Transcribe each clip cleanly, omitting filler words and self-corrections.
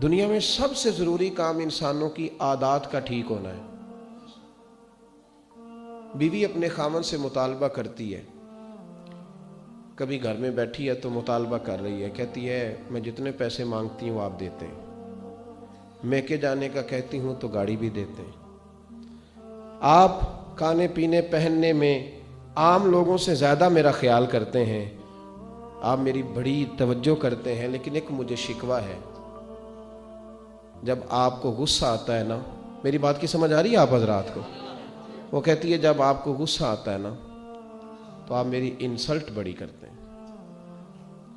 دنیا میں سب سے ضروری کام انسانوں کی عادات کا ٹھیک ہونا ہے۔ بیوی اپنے خاوند سے مطالبہ کرتی ہے، کبھی گھر میں بیٹھی ہے تو مطالبہ کر رہی ہے، کہتی ہے میں جتنے پیسے مانگتی ہوں وہ آپ دیتے ہیں، میکے جانے کا کہتی ہوں تو گاڑی بھی دیتے ہیں، آپ کھانے پینے پہننے میں عام لوگوں سے زیادہ میرا خیال کرتے ہیں، آپ میری بڑی توجہ کرتے ہیں، لیکن ایک مجھے شکوہ ہے، جب آپ کو غصہ آتا ہے نا، میری بات کی سمجھ آ رہی ہے آپ حضرات کو؟ وہ کہتی ہے جب آپ کو غصہ آتا ہے نا تو آپ میری انسلٹ بڑی کرتے ہیں،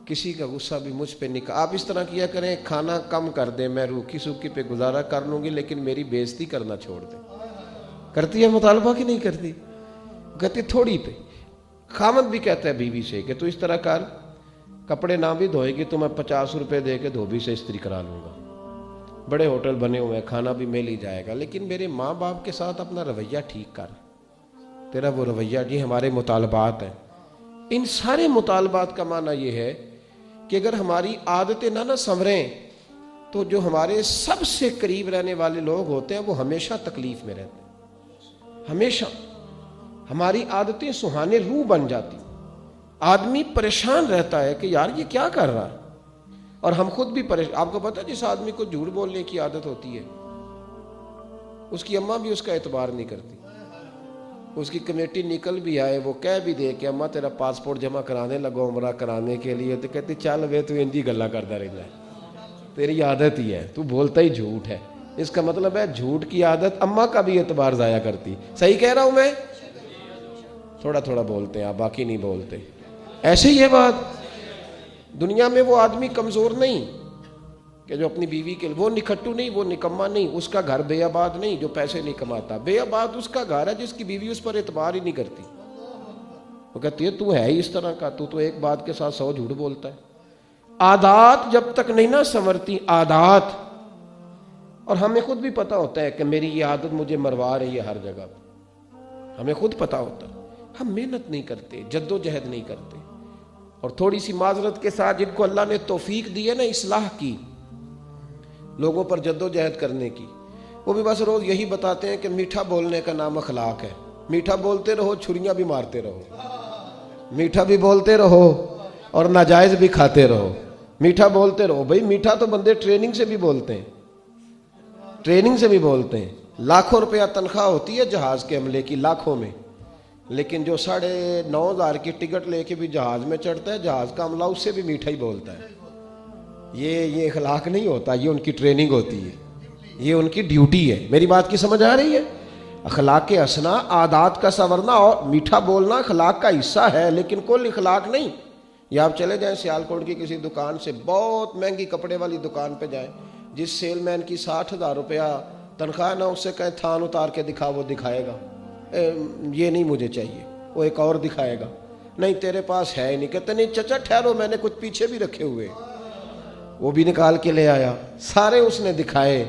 کسی کا غصہ بھی مجھ پہ نہیں، آپ اس طرح کیا کریں کھانا کم کر دیں، میں روکھی سوکھی پہ گزارا کر لوں گی لیکن میری بےزتی کرنا چھوڑ دیں۔ کرتی ہے مطالبہ کہ نہیں کرتی؟ کہتی تھوڑی پہ۔ خاوند بھی کہتا ہے بیوی سے کہ تو اس طرح کر، کپڑے نہ بھی دھوئے گی تو میں 50 روپے دے کے دھوبی سے استری کرا لوں گا، بڑے ہوٹل بنے ہوئے ہیں، کھانا بھی مل ہی جائے گا، لیکن میرے ماں باپ کے ساتھ اپنا رویہ ٹھیک کر، تیرا وہ رویہ جی ہمارے مطالبات ہیں۔ ان سارے مطالبات کا معنی یہ ہے کہ اگر ہماری عادتیں نہ سنوریں تو جو ہمارے سب سے قریب رہنے والے لوگ ہوتے ہیں وہ ہمیشہ تکلیف میں رہتے ہیں، ہمیشہ ہماری عادتیں سہانے روح بن جاتی، آدمی پریشان رہتا ہے کہ یار یہ کیا کر رہا ہے، اور ہم خود بھی پریشان۔ آپ کو پتہ ہے جس آدمی کو جھوٹ بولنے کی عادت ہوتی ہے اس کی اماں بھی اس کا اعتبار نہیں کرتی، اس کی کمیٹی نکل بھی آئے وہ کہہ بھی دے کہ اماں تیرا پاسپورٹ جمع کرانے لگو عمرہ کرانے کے لیے، تو کہتی چل وے تو اندی گلا کرتا رہتا ہے، تیری عادت ہی ہے، تو بولتا ہی جھوٹ ہے۔ اس کا مطلب ہے جھوٹ کی عادت اماں کا بھی اعتبار ضائع کرتی۔ صحیح کہہ رہا ہوں میں؟ تھوڑا تھوڑا بولتے ہیں آپ، باقی نہیں بولتے۔ ایسے ہی ہے بات، دنیا میں وہ آدمی کمزور نہیں کہ جو اپنی بیوی کے وہ نکھٹو نہیں، وہ نکما نہیں، اس کا گھر بے آباد نہیں جو پیسے نہیں کماتا، بے آباد اس کا گھر ہے جس کی بیوی اس پر اعتبار ہی نہیں کرتی، وہ کہتی ہے تو ہے ہی اس طرح کا، تو ایک بات کے ساتھ 100 جھوٹ بولتا ہے۔ عادات جب تک نہیں نہ سنورتی، عادات، اور ہمیں خود بھی پتا ہوتا ہے کہ میری یہ عادت مجھے مروا رہی ہے ہر جگہ پہ، ہمیں خود پتا ہوتا ہے، ہم محنت نہیں کرتے، جد و جہد نہیں کرتے، اور تھوڑی سی معذرت کے ساتھ جن کو اللہ نے توفیق دی ہے نا اصلاح کی، لوگوں پر جد و جہد کرنے کی، وہ بھی بس روز یہی بتاتے ہیں کہ میٹھا بولنے کا نام اخلاق ہے، میٹھا بولتے رہو چھریاں بھی مارتے رہو، میٹھا بھی بولتے رہو اور ناجائز بھی کھاتے رہو، میٹھا بولتے رہو۔ بھئی میٹھا تو بندے ٹریننگ سے بھی بولتے ہیں، ٹریننگ سے بھی بولتے ہیں، لاکھوں روپیہ تنخواہ ہوتی ہے جہاز کے عملے کی، لاکھوں میں، لیکن جو 9,500 کی ٹکٹ لے کے بھی جہاز میں چڑھتا ہے، جہاز کا عملہ اس سے بھی میٹھا ہی بولتا ہے۔ یہ اخلاق نہیں ہوتا، یہ ان کی ٹریننگ ہوتی ہے، یہ ان کی ڈیوٹی ہے۔ میری بات کی سمجھ آ رہی ہے؟ اخلاق کے حسنہ، عادات کا سنورنا اور میٹھا بولنا اخلاق کا حصہ ہے، لیکن کل اخلاق نہیں۔ یا آپ چلے جائیں سیالکوٹ کی کسی دکان سے، بہت مہنگی کپڑے والی دکان پہ جائیں، جس سیل مین کی 60,000 روپیہ تنخواہ نہ، اس سے کہیں تھان اتار کے دکھا، وہ دکھائے گا یہ نہیں مجھے چاہیے، وہ ایک اور دکھائے گا، نہیں تیرے پاس ہے ہی نہیں، کہتے نہیں چچا ٹھہرو میں نے کچھ پیچھے بھی رکھے ہوئے، وہ بھی نکال کے لے آیا، سارے اس نے دکھائے،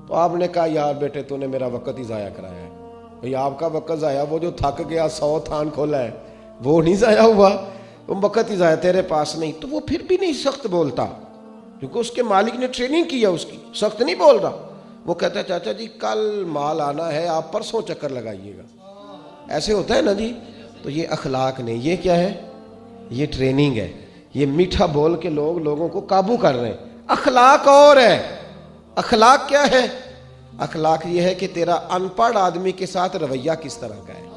تو آپ نے کہا یار بیٹے تو نے میرا وقت ہی ضائع کرایا ہے۔ بھئی آپ کا وقت ضائع، وہ جو تھک گیا 100 تھان کھولا ہے وہ نہیں ضائع ہوا، وہ وقت ہی ضائع، تیرے پاس نہیں۔ تو وہ پھر بھی نہیں سخت بولتا کیونکہ اس کے مالک نے ٹریننگ کی ہے، اس کی سخت نہیں بول رہا، وہ کہتا ہے چاچا جی کل مال آنا ہے، آپ پرسوں چکر لگائیے گا، ایسے ہوتا ہے نا جی۔ تو یہ اخلاق نہیں، یہ کیا ہے؟ یہ ٹریننگ ہے، یہ میٹھا بول کے لوگوں کو قابو کر رہے ہیں۔ اخلاق اور ہے، اخلاق کیا ہے؟ اخلاق یہ ہے کہ تیرا ان پڑھ آدمی کے ساتھ رویہ کس طرح کا ہے،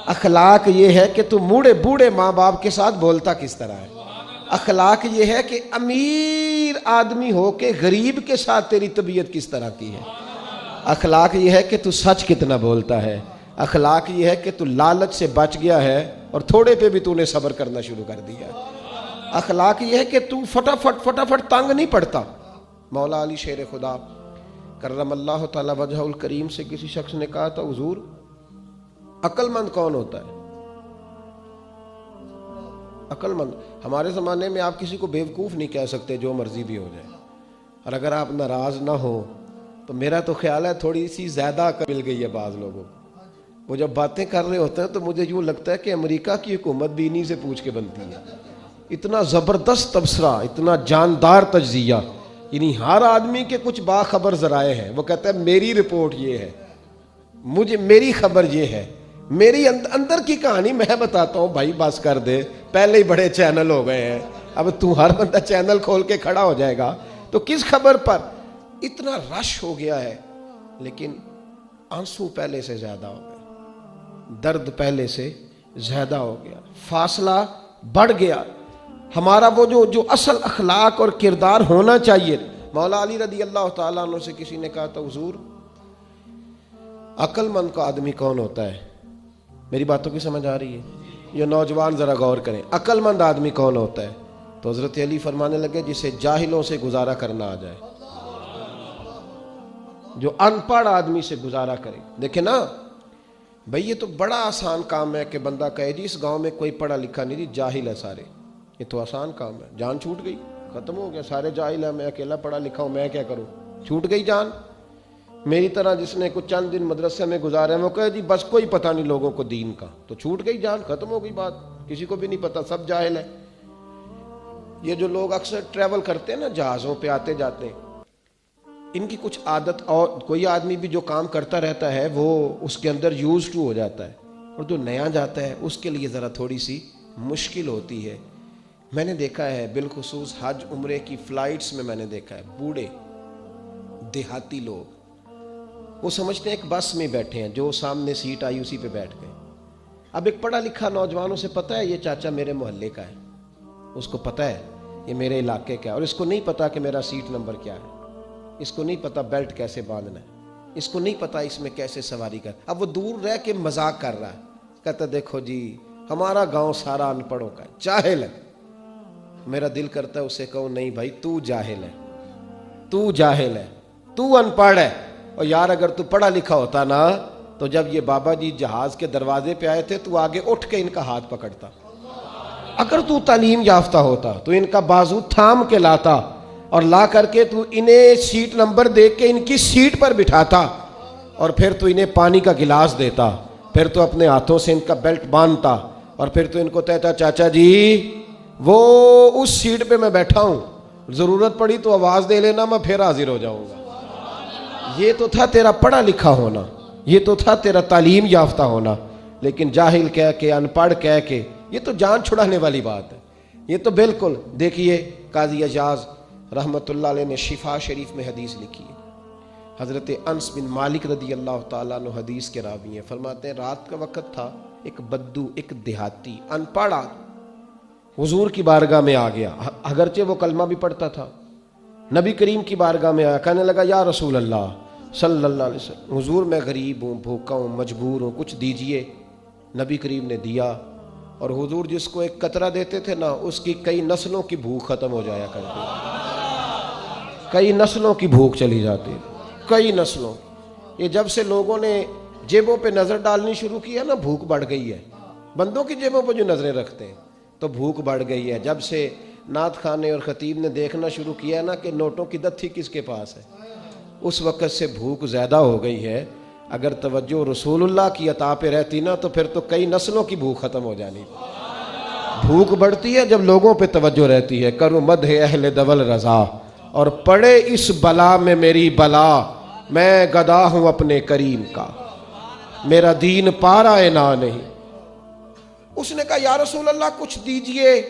اخلاق یہ ہے کہ تو بوڑھے ماں باپ کے ساتھ بولتا کس طرح ہے، اخلاق یہ ہے کہ امیر آدمی ہو کے غریب کے ساتھ تیری طبیعت کس طرح کی ہے، اخلاق یہ ہے کہ تو سچ کتنا بولتا ہے، اخلاق یہ ہے کہ تو لالچ سے بچ گیا ہے اور تھوڑے پہ بھی تو نے صبر کرنا شروع کر دیا ہے، اخلاق یہ ہے کہ تو فٹافٹ تنگ نہیں پڑتا۔ مولا علی شیر خدا کرم اللہ تعالی وجہ الکریم سے کسی شخص نے کہا تھا حضور عقل مند کون ہوتا ہے؟ عقل مند، ہمارے زمانے میں آپ کسی کو بیوقوف نہیں کہہ سکتے جو مرضی بھی ہو جائے، اور اگر آپ ناراض نہ ہو تو میرا تو خیال ہے تھوڑی سی زیادہ عقل مل گئی ہے بعض لوگوں کو، وہ جب باتیں کر رہے ہوتے ہیں تو مجھے یوں لگتا ہے کہ امریکہ کی حکومت بھی انہی سے پوچھ کے بنتی ہے، اتنا زبردست تبصرہ، اتنا جاندار تجزیہ، یعنی ہر آدمی کے کچھ باخبر ذرائع ہیں. وہ کہتا ہے میری رپورٹ یہ ہے, مجھے میری خبر یہ ہے, میری اندر کی کہانی میں بتاتا ہوں. بھائی بس کر دے, پہلے ہی بڑے چینل ہو گئے ہیں, اب تو ہر بندہ چینل کھول کے کھڑا ہو جائے گا تو کس خبر پر. اتنا رش ہو گیا ہے, لیکن آنسو پہلے سے زیادہ ہو گئے, درد پہلے سے زیادہ ہو گیا, فاصلہ بڑھ گیا. ہمارا وہ جو اصل اخلاق اور کردار ہونا چاہیے. مولا علی رضی اللہ تعالیٰ عنہ سے کسی نے کہا تھا حضور عقل مند کا آدمی کون ہوتا ہے؟ میری باتوں کی سمجھ آ رہی ہے؟ یہ نوجوان ذرا غور کریں, عقل مند آدمی کون ہوتا ہے؟ تو حضرت علی فرمانے لگے جسے جاہلوں سے گزارا کرنا آ جائے, جو ان پڑھ آدمی سے گزارا کرے. دیکھیں نا بھئی, یہ تو بڑا آسان کام ہے کہ بندہ کہے جی اس گاؤں میں کوئی پڑھا لکھا نہیں جی, جاہل ہے سارے. یہ تو آسان کام ہے, جان چھوٹ گئی, ختم ہو گیا, سارے جاہل ہیں, میں اکیلا پڑھا لکھا ہوں, میں کیا کروں, چھوٹ گئی جان. میری طرح جس نے کچھ چند دن مدرسے میں گزارے ہیں وہ کہے جی بس کوئی پتہ نہیں لوگوں کو دین کا, تو چھوٹ گئی جان, ختم ہو گئی بات, کسی کو بھی نہیں پتہ, سب جاہل ہے. یہ جو لوگ اکثر ٹریول کرتے ہیں نا, جہازوں پہ آتے جاتے ہیں, ان کی کچھ عادت, اور کوئی آدمی بھی جو کام کرتا رہتا ہے وہ اس کے اندر یوز ٹو ہو جاتا ہے, اور جو نیا جاتا ہے اس کے لیے ذرا تھوڑی سی مشکل ہوتی ہے. میں نے دیکھا ہے بالخصوص حج عمرے کی فلائٹس میں, میں نے دیکھا ہے بوڑھے دیہاتی لوگ وہ سمجھتے ہیں ایک بس میں بیٹھے ہیں, جو سامنے سیٹ آئی اسی پہ بیٹھ گئے. اب ایک پڑھا لکھا نوجوانوں سے پتہ ہے یہ چاچا میرے محلے کا ہے, اس کو پتہ ہے یہ میرے علاقے کا ہے, اور اس کو نہیں پتہ کہ میرا سیٹ نمبر کیا ہے, اس کو نہیں پتہ بیلٹ کیسے باندھنا ہے, اس کو نہیں پتہ اس میں کیسے سواری کر. اب وہ دور رہ کے مذاق کر رہا ہے, کہتا دیکھو جی ہمارا گاؤں سارا ان پڑھوں کا ہے, جاہل ہے. میرا دل کرتا ہے اسے کہوں نہیں بھائی تو جاہل ہے, تو جاہل ہے, تو ان پڑھ ہے. اور یار اگر تو پڑھا لکھا ہوتا نا تو جب یہ بابا جی جہاز کے دروازے پہ آئے تھے تو آگے اٹھ کے ان کا ہاتھ پکڑتا. اگر تو تعلیم یافتہ ہوتا تو ان کا بازو تھام کے لاتا, اور لا کر کے تو انہیں سیٹ نمبر دے کے ان کی سیٹ پر بٹھاتا, اور پھر تو انہیں پانی کا گلاس دیتا, پھر تو اپنے ہاتھوں سے ان کا بیلٹ باندھتا, اور پھر تو ان کو کہتا چاچا جی وہ اس سیٹ پہ میں بیٹھا ہوں, ضرورت پڑی تو آواز دے لینا, میں پھر حاضر ہو جاؤں گا. یہ تو تھا تیرا پڑھا لکھا ہونا, یہ تو تھا تیرا تعلیم یافتہ ہونا. لیکن جاہل کہہ کے, ان پڑھ کہہ کے, یہ تو جان چھڑانے والی بات ہے. یہ تو بالکل, دیکھیے قاضی اجاز رحمت اللہ علیہ نے شفا شریف میں حدیث لکھی ہے. حضرت انس بن مالک رضی اللہ تعالیٰ عنہ حدیث کے راوی ہیں, فرماتے ہیں رات کا وقت تھا, ایک بدو, ایک دیہاتی ان پڑھ حضور کی بارگاہ میں آ گیا, اگرچہ وہ کلمہ بھی پڑھتا تھا. نبی کریم کی بارگاہ میں آیا, کہنے لگا یا رسول اللہ صلی اللہ علیہ وسلم, حضور میں غریب ہوں, بھوکا ہوں, مجبور ہوں, کچھ دیجئے. نبی کریم نے دیا, اور حضور جس کو ایک قطرہ دیتے تھے نا اس کی کئی نسلوں کی بھوک ختم ہو جایا کرتی, کئی نسلوں کی بھوک چلی جاتی, کئی نسلوں. یہ جب سے لوگوں نے جیبوں پہ نظر ڈالنی شروع کی ہے نا, بھوک بڑھ گئی ہے. بندوں کی جیبوں پہ جو نظریں رکھتے ہیں تو بھوک بڑھ گئی ہے. جب سے نعت خانے اور خطیب نے دیکھنا شروع کیا نا کہ نوٹوں کی دتھی کس کے پاس ہے, اس وقت سے بھوک زیادہ ہو گئی ہے. اگر توجہ رسول اللہ کی عطا پہ رہتی نا تو پھر تو کئی نسلوں کی بھوک ختم ہو جانی. بھوک بڑھتی ہے جب لوگوں پہ توجہ رہتی ہے. کرو مدح اہل دول رضا, اور پڑے اس بلا میں میری بلا, میں گدا ہوں اپنے کریم کا, میرا دین پارا نہ نہیں. اس نے کہا یا رسول اللہ کچھ دیجئے.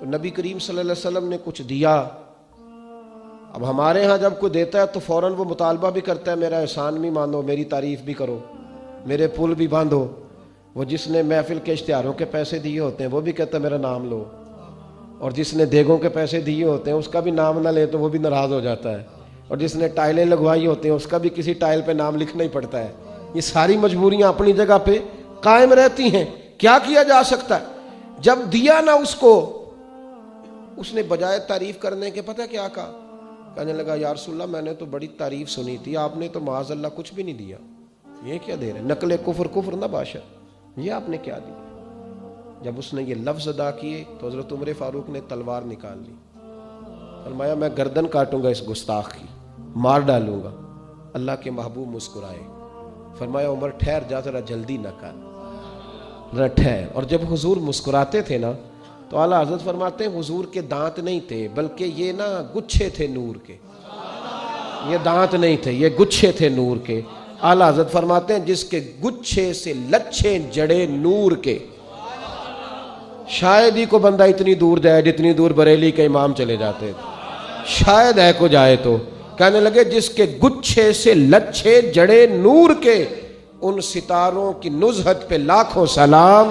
تو نبی کریم صلی اللہ علیہ وسلم نے کچھ دیا. اب ہمارے ہاں جب کوئی دیتا ہے تو فوراً وہ مطالبہ بھی کرتا ہے میرا احسان بھی مانو, میری تعریف بھی کرو, میرے پل بھی باندھو. وہ جس نے محفل کے اشتہاروں کے پیسے دیے ہوتے ہیں وہ بھی کہتا ہے میرا نام لو, اور جس نے دیگوں کے پیسے دیے ہوتے ہیں اس کا بھی نام نہ لے تو وہ بھی ناراض ہو جاتا ہے, اور جس نے ٹائلیں لگوائی ہوتے ہیں اس کا بھی کسی ٹائل پہ نام لکھنا ہی پڑتا ہے. یہ ساری مجبوریاں اپنی جگہ پہ قائم رہتی ہیں. کیا کیا جا سکتا ہے؟ جب دیا نا اس کو, اس نے بجائے تعریف کرنے کے پتہ کیا کہا, کہنے لگا یا رسول اللہ میں نے تو بڑی تعریف سنی تھی, آپ نے تو معاذ اللہ کچھ بھی نہیں دیا. یہ کیا دے رہے, نقل کفر نہ باشا, یہ آپ نے کیا دیا؟ جب اس نے یہ لفظ ادا کیے تو حضرت عمر فاروق نے تلوار نکال لی, فرمایا میں گردن کاٹوں گا اس گستاخ کی, مار ڈالوں گا. اللہ کے محبوب مسکرائے, فرمایا عمر ٹھہر جا, ذرا جلدی نہ کر, ذرا ٹھہر. اور جب حضور مسکراتے تھے نا تو اعلیٰ حضرت فرماتے ہیں حضور کے دانت نہیں تھے بلکہ یہ نا گچھے تھے نور کے، یہ دانت نہیں تھے، یہ گچھے تھے نور کے۔ اعلیٰ حضرت فرماتے ہیں جس کے گچھے سے لچھے جڑے نور کے، شاید ہی کو بندہ اتنی دور جائے جتنی دور بریلی کے امام چلے جاتے تھے، شاید ہے کو جائے تو کہنے لگے جس کے گچھے سے لچھے جڑے نور کے، ان ستاروں کی نزہت پہ لاکھوں سلام،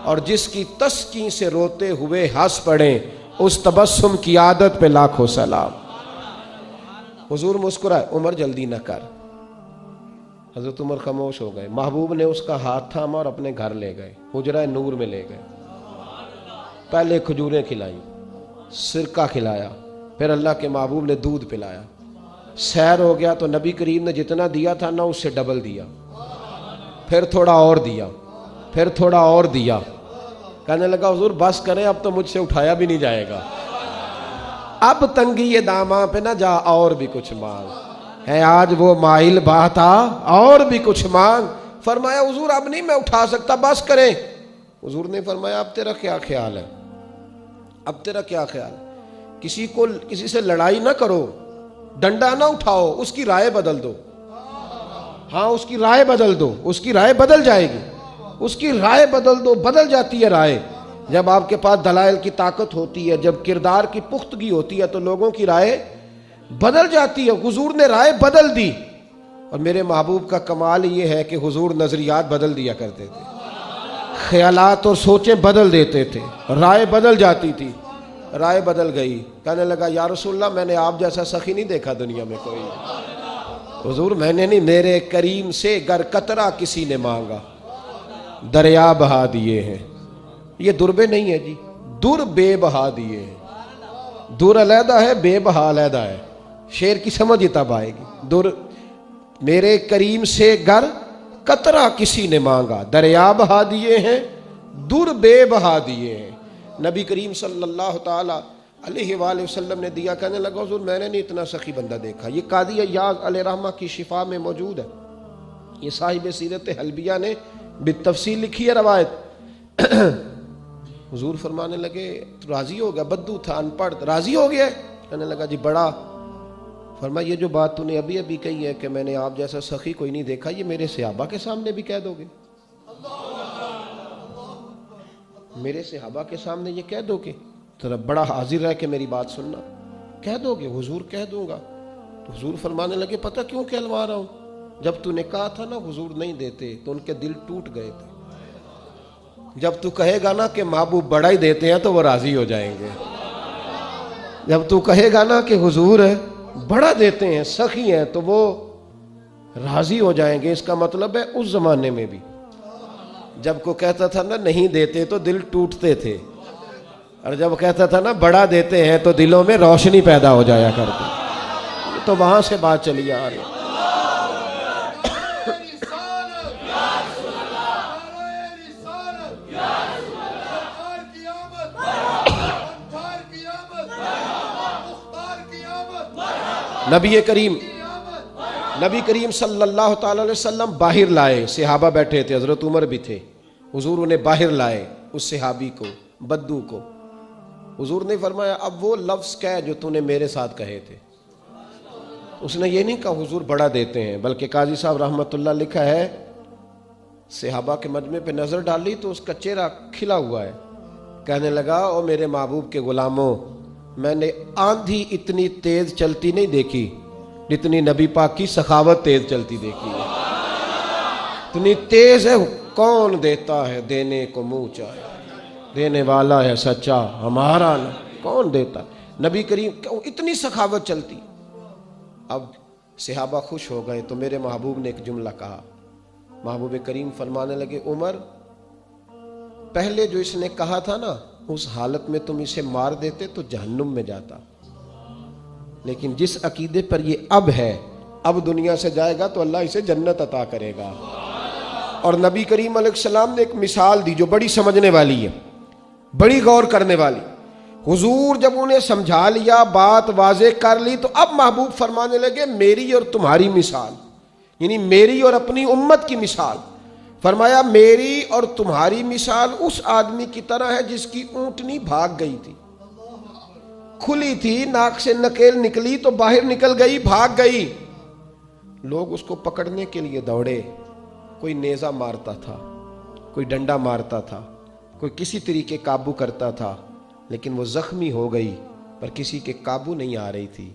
اور جس کی تسکین سے روتے ہوئے ہنس پڑیں اس تبسم کی عادت پہ لاکھوں سلام۔ حضور مسکرائے، عمر جلدی نہ کر۔ حضرت عمر خاموش ہو گئے، محبوب نے اس کا ہاتھ تھاما اور اپنے گھر لے گئے، حجرہ نور میں لے گئے، پہلے کھجوریں کھلائیں، سرکہ کھلایا، پھر اللہ کے محبوب نے دودھ پلایا، سیر ہو گیا تو نبی کریم نے جتنا دیا تھا نا اس سے ڈبل دیا، پھر تھوڑا اور دیا، پھر تھوڑا اور دیا، کہنے لگا حضور بس کریں اب تو مجھ سے اٹھایا بھی نہیں جائے گا، اب تنگی یہ داماں پہ نہ جا اور بھی کچھ مانگ، ہے آج وہ مائل بات آ اور بھی کچھ مانگ۔ فرمایا حضور اب نہیں میں اٹھا سکتا بس کریں۔ حضور نے فرمایا اب تیرا کیا خیال ہے، اب تیرا کیا خیال ہے، کسی سے لڑائی نہ کرو، ڈنڈا نہ اٹھاؤ، اس کی رائے بدل دو، ہاں اس کی رائے بدل دو، اس کی رائے بدل جائے گی، اس کی رائے بدل دو، بدل جاتی ہے رائے جب آپ کے پاس دلائل کی طاقت ہوتی ہے، جب کردار کی پختگی ہوتی ہے تو لوگوں کی رائے بدل جاتی ہے۔ حضور نے رائے بدل دی، اور میرے محبوب کا کمال یہ ہے کہ حضور نظریات بدل دیا کرتے تھے، خیالات اور سوچیں بدل دیتے تھے، رائے بدل جاتی تھی، رائے بدل گئی، کہنے لگا یا رسول اللہ میں نے آپ جیسا سخی نہیں دیکھا دنیا میں کوئی۔ حضور میں نے نہیں، میرے کریم سے گر قطرہ کسی نے مانگا دریا بہا دیے ہیں۔ یہ دربے نہیں ہے جی، در بے بہا دیے ہیں، در علیحدہ ہے بے بہا علیحدہ ہے، شعر کی سمجھ تب آئے گی۔ در میرے کریم سے گر قطرہ کسی نے مانگا دریا بہا دیے ہیں، در بے بہا دیے ہیں۔ نبی کریم صلی اللہ تعالی علیہ وآلہ وسلم نے دیا، کہنے لگا حضور میں نے نہیں اتنا سخی بندہ دیکھا۔ یہ قاضی عیاض علیہ رحمہ کی شفا میں موجود ہے، یہ صاحب سیرت حلبیہ نے بالتفصیل لکھی ہے روایت۔ حضور فرمانے لگے راضی ہو گیا، بدو تھا ان پڑھ، راضی ہو گیا؟ کہنے لگا جی بڑا۔ فرمایا یہ جو بات تو نے ابھی ابھی کہی ہے کہ میں نے آپ جیسا سخی کوئی نہیں دیکھا، یہ میرے صحابہ کے سامنے بھی کہہ دو گے؟ میرے صحابہ کے سامنے یہ کہہ دو گے؟ ذرا بڑا حاضر ہے کہ میری بات سننا، کہہ دو گے؟ حضور کہہ دوں گا۔ تو حضور فرمانے لگے پتہ کیوں کہلوا رہا ہوں، جب تو نے کہا تھا نا حضور نہیں دیتے تو ان کے دل ٹوٹ گئے تھے، جب تو کہے گا نا کہ محبوب بڑا ہی دیتے ہیں تو وہ راضی ہو جائیں گے، جب تو کہے گا نا کہ حضور بڑا دیتے ہیں سخی ہیں تو وہ راضی ہو جائیں گے۔ اس کا مطلب ہے اس زمانے میں بھی جب کو کہتا تھا نا نہیں دیتے تو دل ٹوٹتے تھے، اور جب کہتا تھا نا بڑا دیتے ہیں تو دلوں میں روشنی پیدا ہو جایا کرتی۔ تو وہاں سے بات چلی آ رہی۔ نبی کریم صلی اللہ تعالی علیہ وسلم باہر لائے، صحابہ بیٹھے تھے، حضرت عمر بھی تھے، حضور انہیں باہر لائے، اس صحابی کو، بدو کو۔ حضور نے فرمایا اب وہ لفظ کہہ جو تو نے میرے ساتھ کہے تھے۔ اس نے یہ نہیں کہا حضور بڑا دیتے ہیں، بلکہ قاضی صاحب رحمۃ اللہ لکھا ہے صحابہ کے مجمع پہ نظر ڈالی تو اس کا چہرہ کھلا ہوا ہے، کہنے لگا او میرے محبوب کے غلاموں، میں نے آندھی اتنی تیز چلتی نہیں دیکھی جتنی نبی پاک کی سخاوت تیز چلتی دیکھی ہے۔ اتنی تیز ہے، کون دیتا ہے دینے کو منہ چاہے، دینے والا ہے سچا ہمارا نہ، کون دیتا ہے؟ نبی کریم اتنی سخاوت چلتی۔ اب صحابہ خوش ہو گئے تو میرے محبوب نے ایک جملہ کہا، محبوب کریم فرمانے لگے عمر پہلے جو اس نے کہا تھا نا اس حالت میں تم اسے مار دیتے تو جہنم میں جاتا، لیکن جس عقیدے پر یہ اب ہے، اب دنیا سے جائے گا تو اللہ اسے جنت عطا کرے گا۔ اور نبی کریم علیہ السلام نے ایک مثال دی جو بڑی سمجھنے والی ہے، بڑی غور کرنے والی۔ حضور جب انہیں سمجھا لیا، بات واضح کر لی، تو اب محبوب فرمانے لگے میری اور تمہاری مثال، یعنی میری اور اپنی امت کی مثال، فرمایا میری اور تمہاری مثال اس آدمی کی طرح ہے جس کی اونٹنی بھاگ گئی تھی، کھلی تھی، ناک سے نکیل نکلی تو باہر نکل گئی، بھاگ گئی، لوگ اس کو پکڑنے کے لیے دوڑے، کوئی نیزہ مارتا تھا، کوئی ڈنڈا مارتا تھا، کوئی کسی طریقے قابو کرتا تھا، لیکن وہ زخمی ہو گئی پر کسی کے قابو نہیں آ رہی تھی،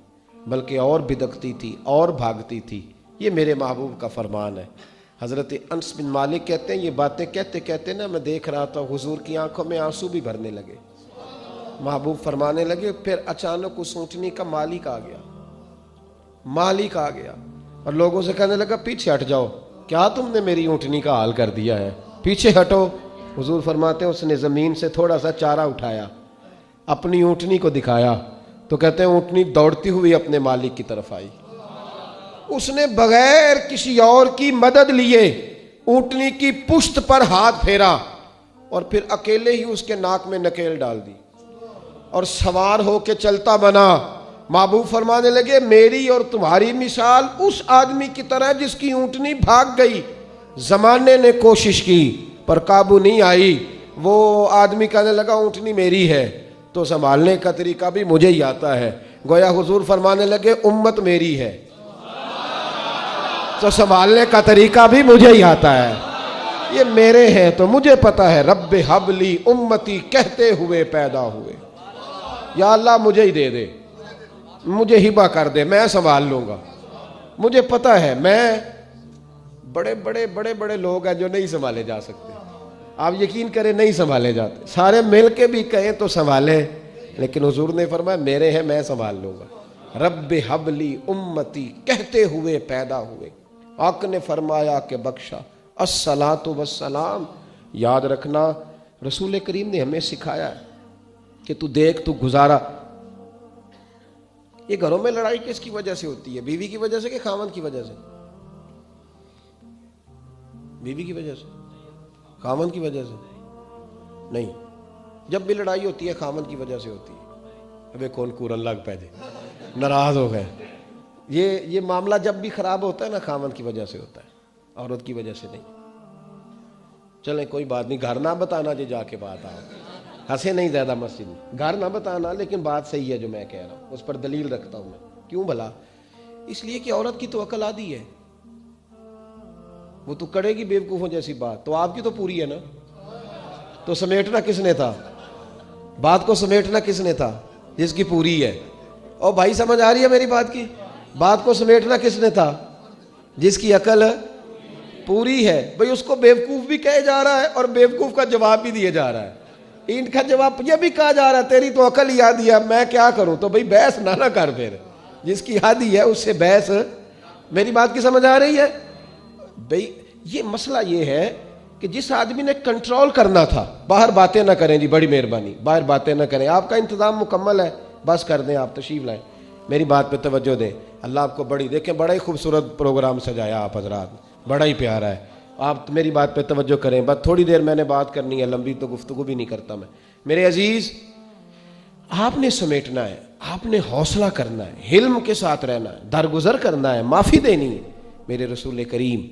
بلکہ اور بدکتی تھی اور بھاگتی تھی۔ یہ میرے محبوب کا فرمان ہے۔ حضرت انس بن مالک کہتے ہیں یہ باتیں کہتے کہتے نا میں دیکھ رہا تھا حضور کی آنکھوں میں آنسو بھی بھرنے لگے۔ محبوب فرمانے لگے پھر اچانک اس اونٹنی کا مالک آ گیا، مالک آ گیا اور لوگوں سے کہنے لگا پیچھے ہٹ جاؤ، کیا تم نے میری اونٹنی کا حال کر دیا ہے، پیچھے ہٹو۔ حضور فرماتے ہیں اس نے زمین سے تھوڑا سا چارہ اٹھایا، اپنی اونٹنی کو دکھایا تو کہتے ہیں اونٹنی دوڑتی ہوئی اپنے مالک کی طرف آئی۔ اس نے بغیر کسی اور کی مدد لیے اونٹنی کی پشت پر ہاتھ پھیرا اور پھر اکیلے ہی اس کے ناک میں نکیل ڈال دی اور سوار ہو کے چلتا بنا۔ محبوب فرمانے لگے میری اور تمہاری مثال اس آدمی کی طرح جس کی اونٹنی بھاگ گئی، زمانے نے کوشش کی پر قابو نہیں آئی، وہ آدمی کہنے لگا اونٹنی میری ہے تو سنبھالنے کا طریقہ بھی مجھے ہی آتا ہے۔ گویا حضور فرمانے لگے امت میری ہے تو سنبھالنے کا طریقہ بھی مجھے ہی آتا ہے، یہ میرے ہیں تو مجھے پتا ہے۔ رب حبلی امتی کہتے ہوئے پیدا ہوئے، یا اللہ مجھے ہی دے دے، مجھے ہبہ کر دے، میں سنبھال لوں گا، مجھے پتا ہے میں بڑے بڑے بڑے بڑے لوگ ہیں جو نہیں سنبھالے جا سکتے، آپ یقین کریں نہیں سنبھالے جاتے، سارے مل کے بھی کہیں تو سنبھالیں، لیکن حضور نے فرمایا میرے ہیں میں سنبھال لوں گا۔ رب حبلی امتی کہتے ہوئے پیدا ہوئے، آقا نے فرمایا کہ بخشا الصلاۃ والسلام۔ یاد رکھنا رسول کریم نے ہمیں سکھایا ہے کہ تو دیکھ تو گزارا، یہ گھروں میں لڑائی کس کی وجہ سے ہوتی ہے؟ بیوی کی وجہ سے کہ خاوند کی وجہ سے؟ بیوی کی وجہ سے، خاوند کی وجہ سے نہیں، جب بھی لڑائی ہوتی ہے خاوند کی وجہ سے ہوتی ہے۔ ابے کون کورن لگ پہ دے، ناراض ہو گئے، یہ معاملہ جب بھی خراب ہوتا ہے نا خاوند کی وجہ سے ہوتا ہے، عورت کی وجہ سے نہیں۔ چلیں کوئی بات نہیں، گھر نہ بتانا جی جا کے بات آؤ، ہنسے نہیں زیادہ مسجد میں، گھر نہ بتانا، لیکن بات صحیح ہے جو میں کہہ رہا ہوں، اس پر دلیل رکھتا ہوں میں۔ کیوں بھلا؟ اس لیے کہ عورت کی تو عقل آدھی ہے، وہ تو کرے گی بیوقوفوں جیسی بات، تو آپ کی تو پوری ہے نا، تو سمیٹنا کس نے تھا؟ بات کو سمیٹنا کس نے تھا؟ جس کی پوری ہے۔ اور بھائی سمجھ آ رہی ہے میری بات کی؟ بات کو سمیٹنا کس نے تھا؟ جس کی عقل پوری ہے۔ بھئی اس کو بیوقوف بھی کہے جا رہا ہے اور بیوقوف کا جواب بھی دیے جا رہا ہے، ان کا جواب یہ بھی کہا جا رہا ہے تیری تو عقل ہی آدھی ہے، میں کیا کروں؟ تو بھئی بحث نہ کر، پھر جس کی آدھی ہے اس سے بحث۔ میری بات کی سمجھ آ رہی ہے؟ بھئی یہ مسئلہ یہ ہے کہ جس آدمی نے کنٹرول کرنا تھا، باہر باتیں نہ کریں جی، بڑی مہربانی، باہر باتیں نہ کریں، آپ کا انتظام مکمل ہے، بس کر دیں، آپ تشریف لائیں، میری بات پہ توجہ دیں۔ اللہ آپ کو بڑی، دیکھیں بڑا ہی خوبصورت پروگرام سجایا آپ حضرات، بڑا ہی پیارا ہے، آپ میری بات پہ توجہ کریں، بس تھوڑی دیر میں نے بات کرنی ہے، لمبی تو گفتگو بھی نہیں کرتا میں۔ میرے عزیز، آپ نے سمیٹنا ہے، آپ نے حوصلہ کرنا ہے، حلم کے ساتھ رہنا ہے، درگزر کرنا ہے، معافی دینی ہے۔ میرے رسول کریم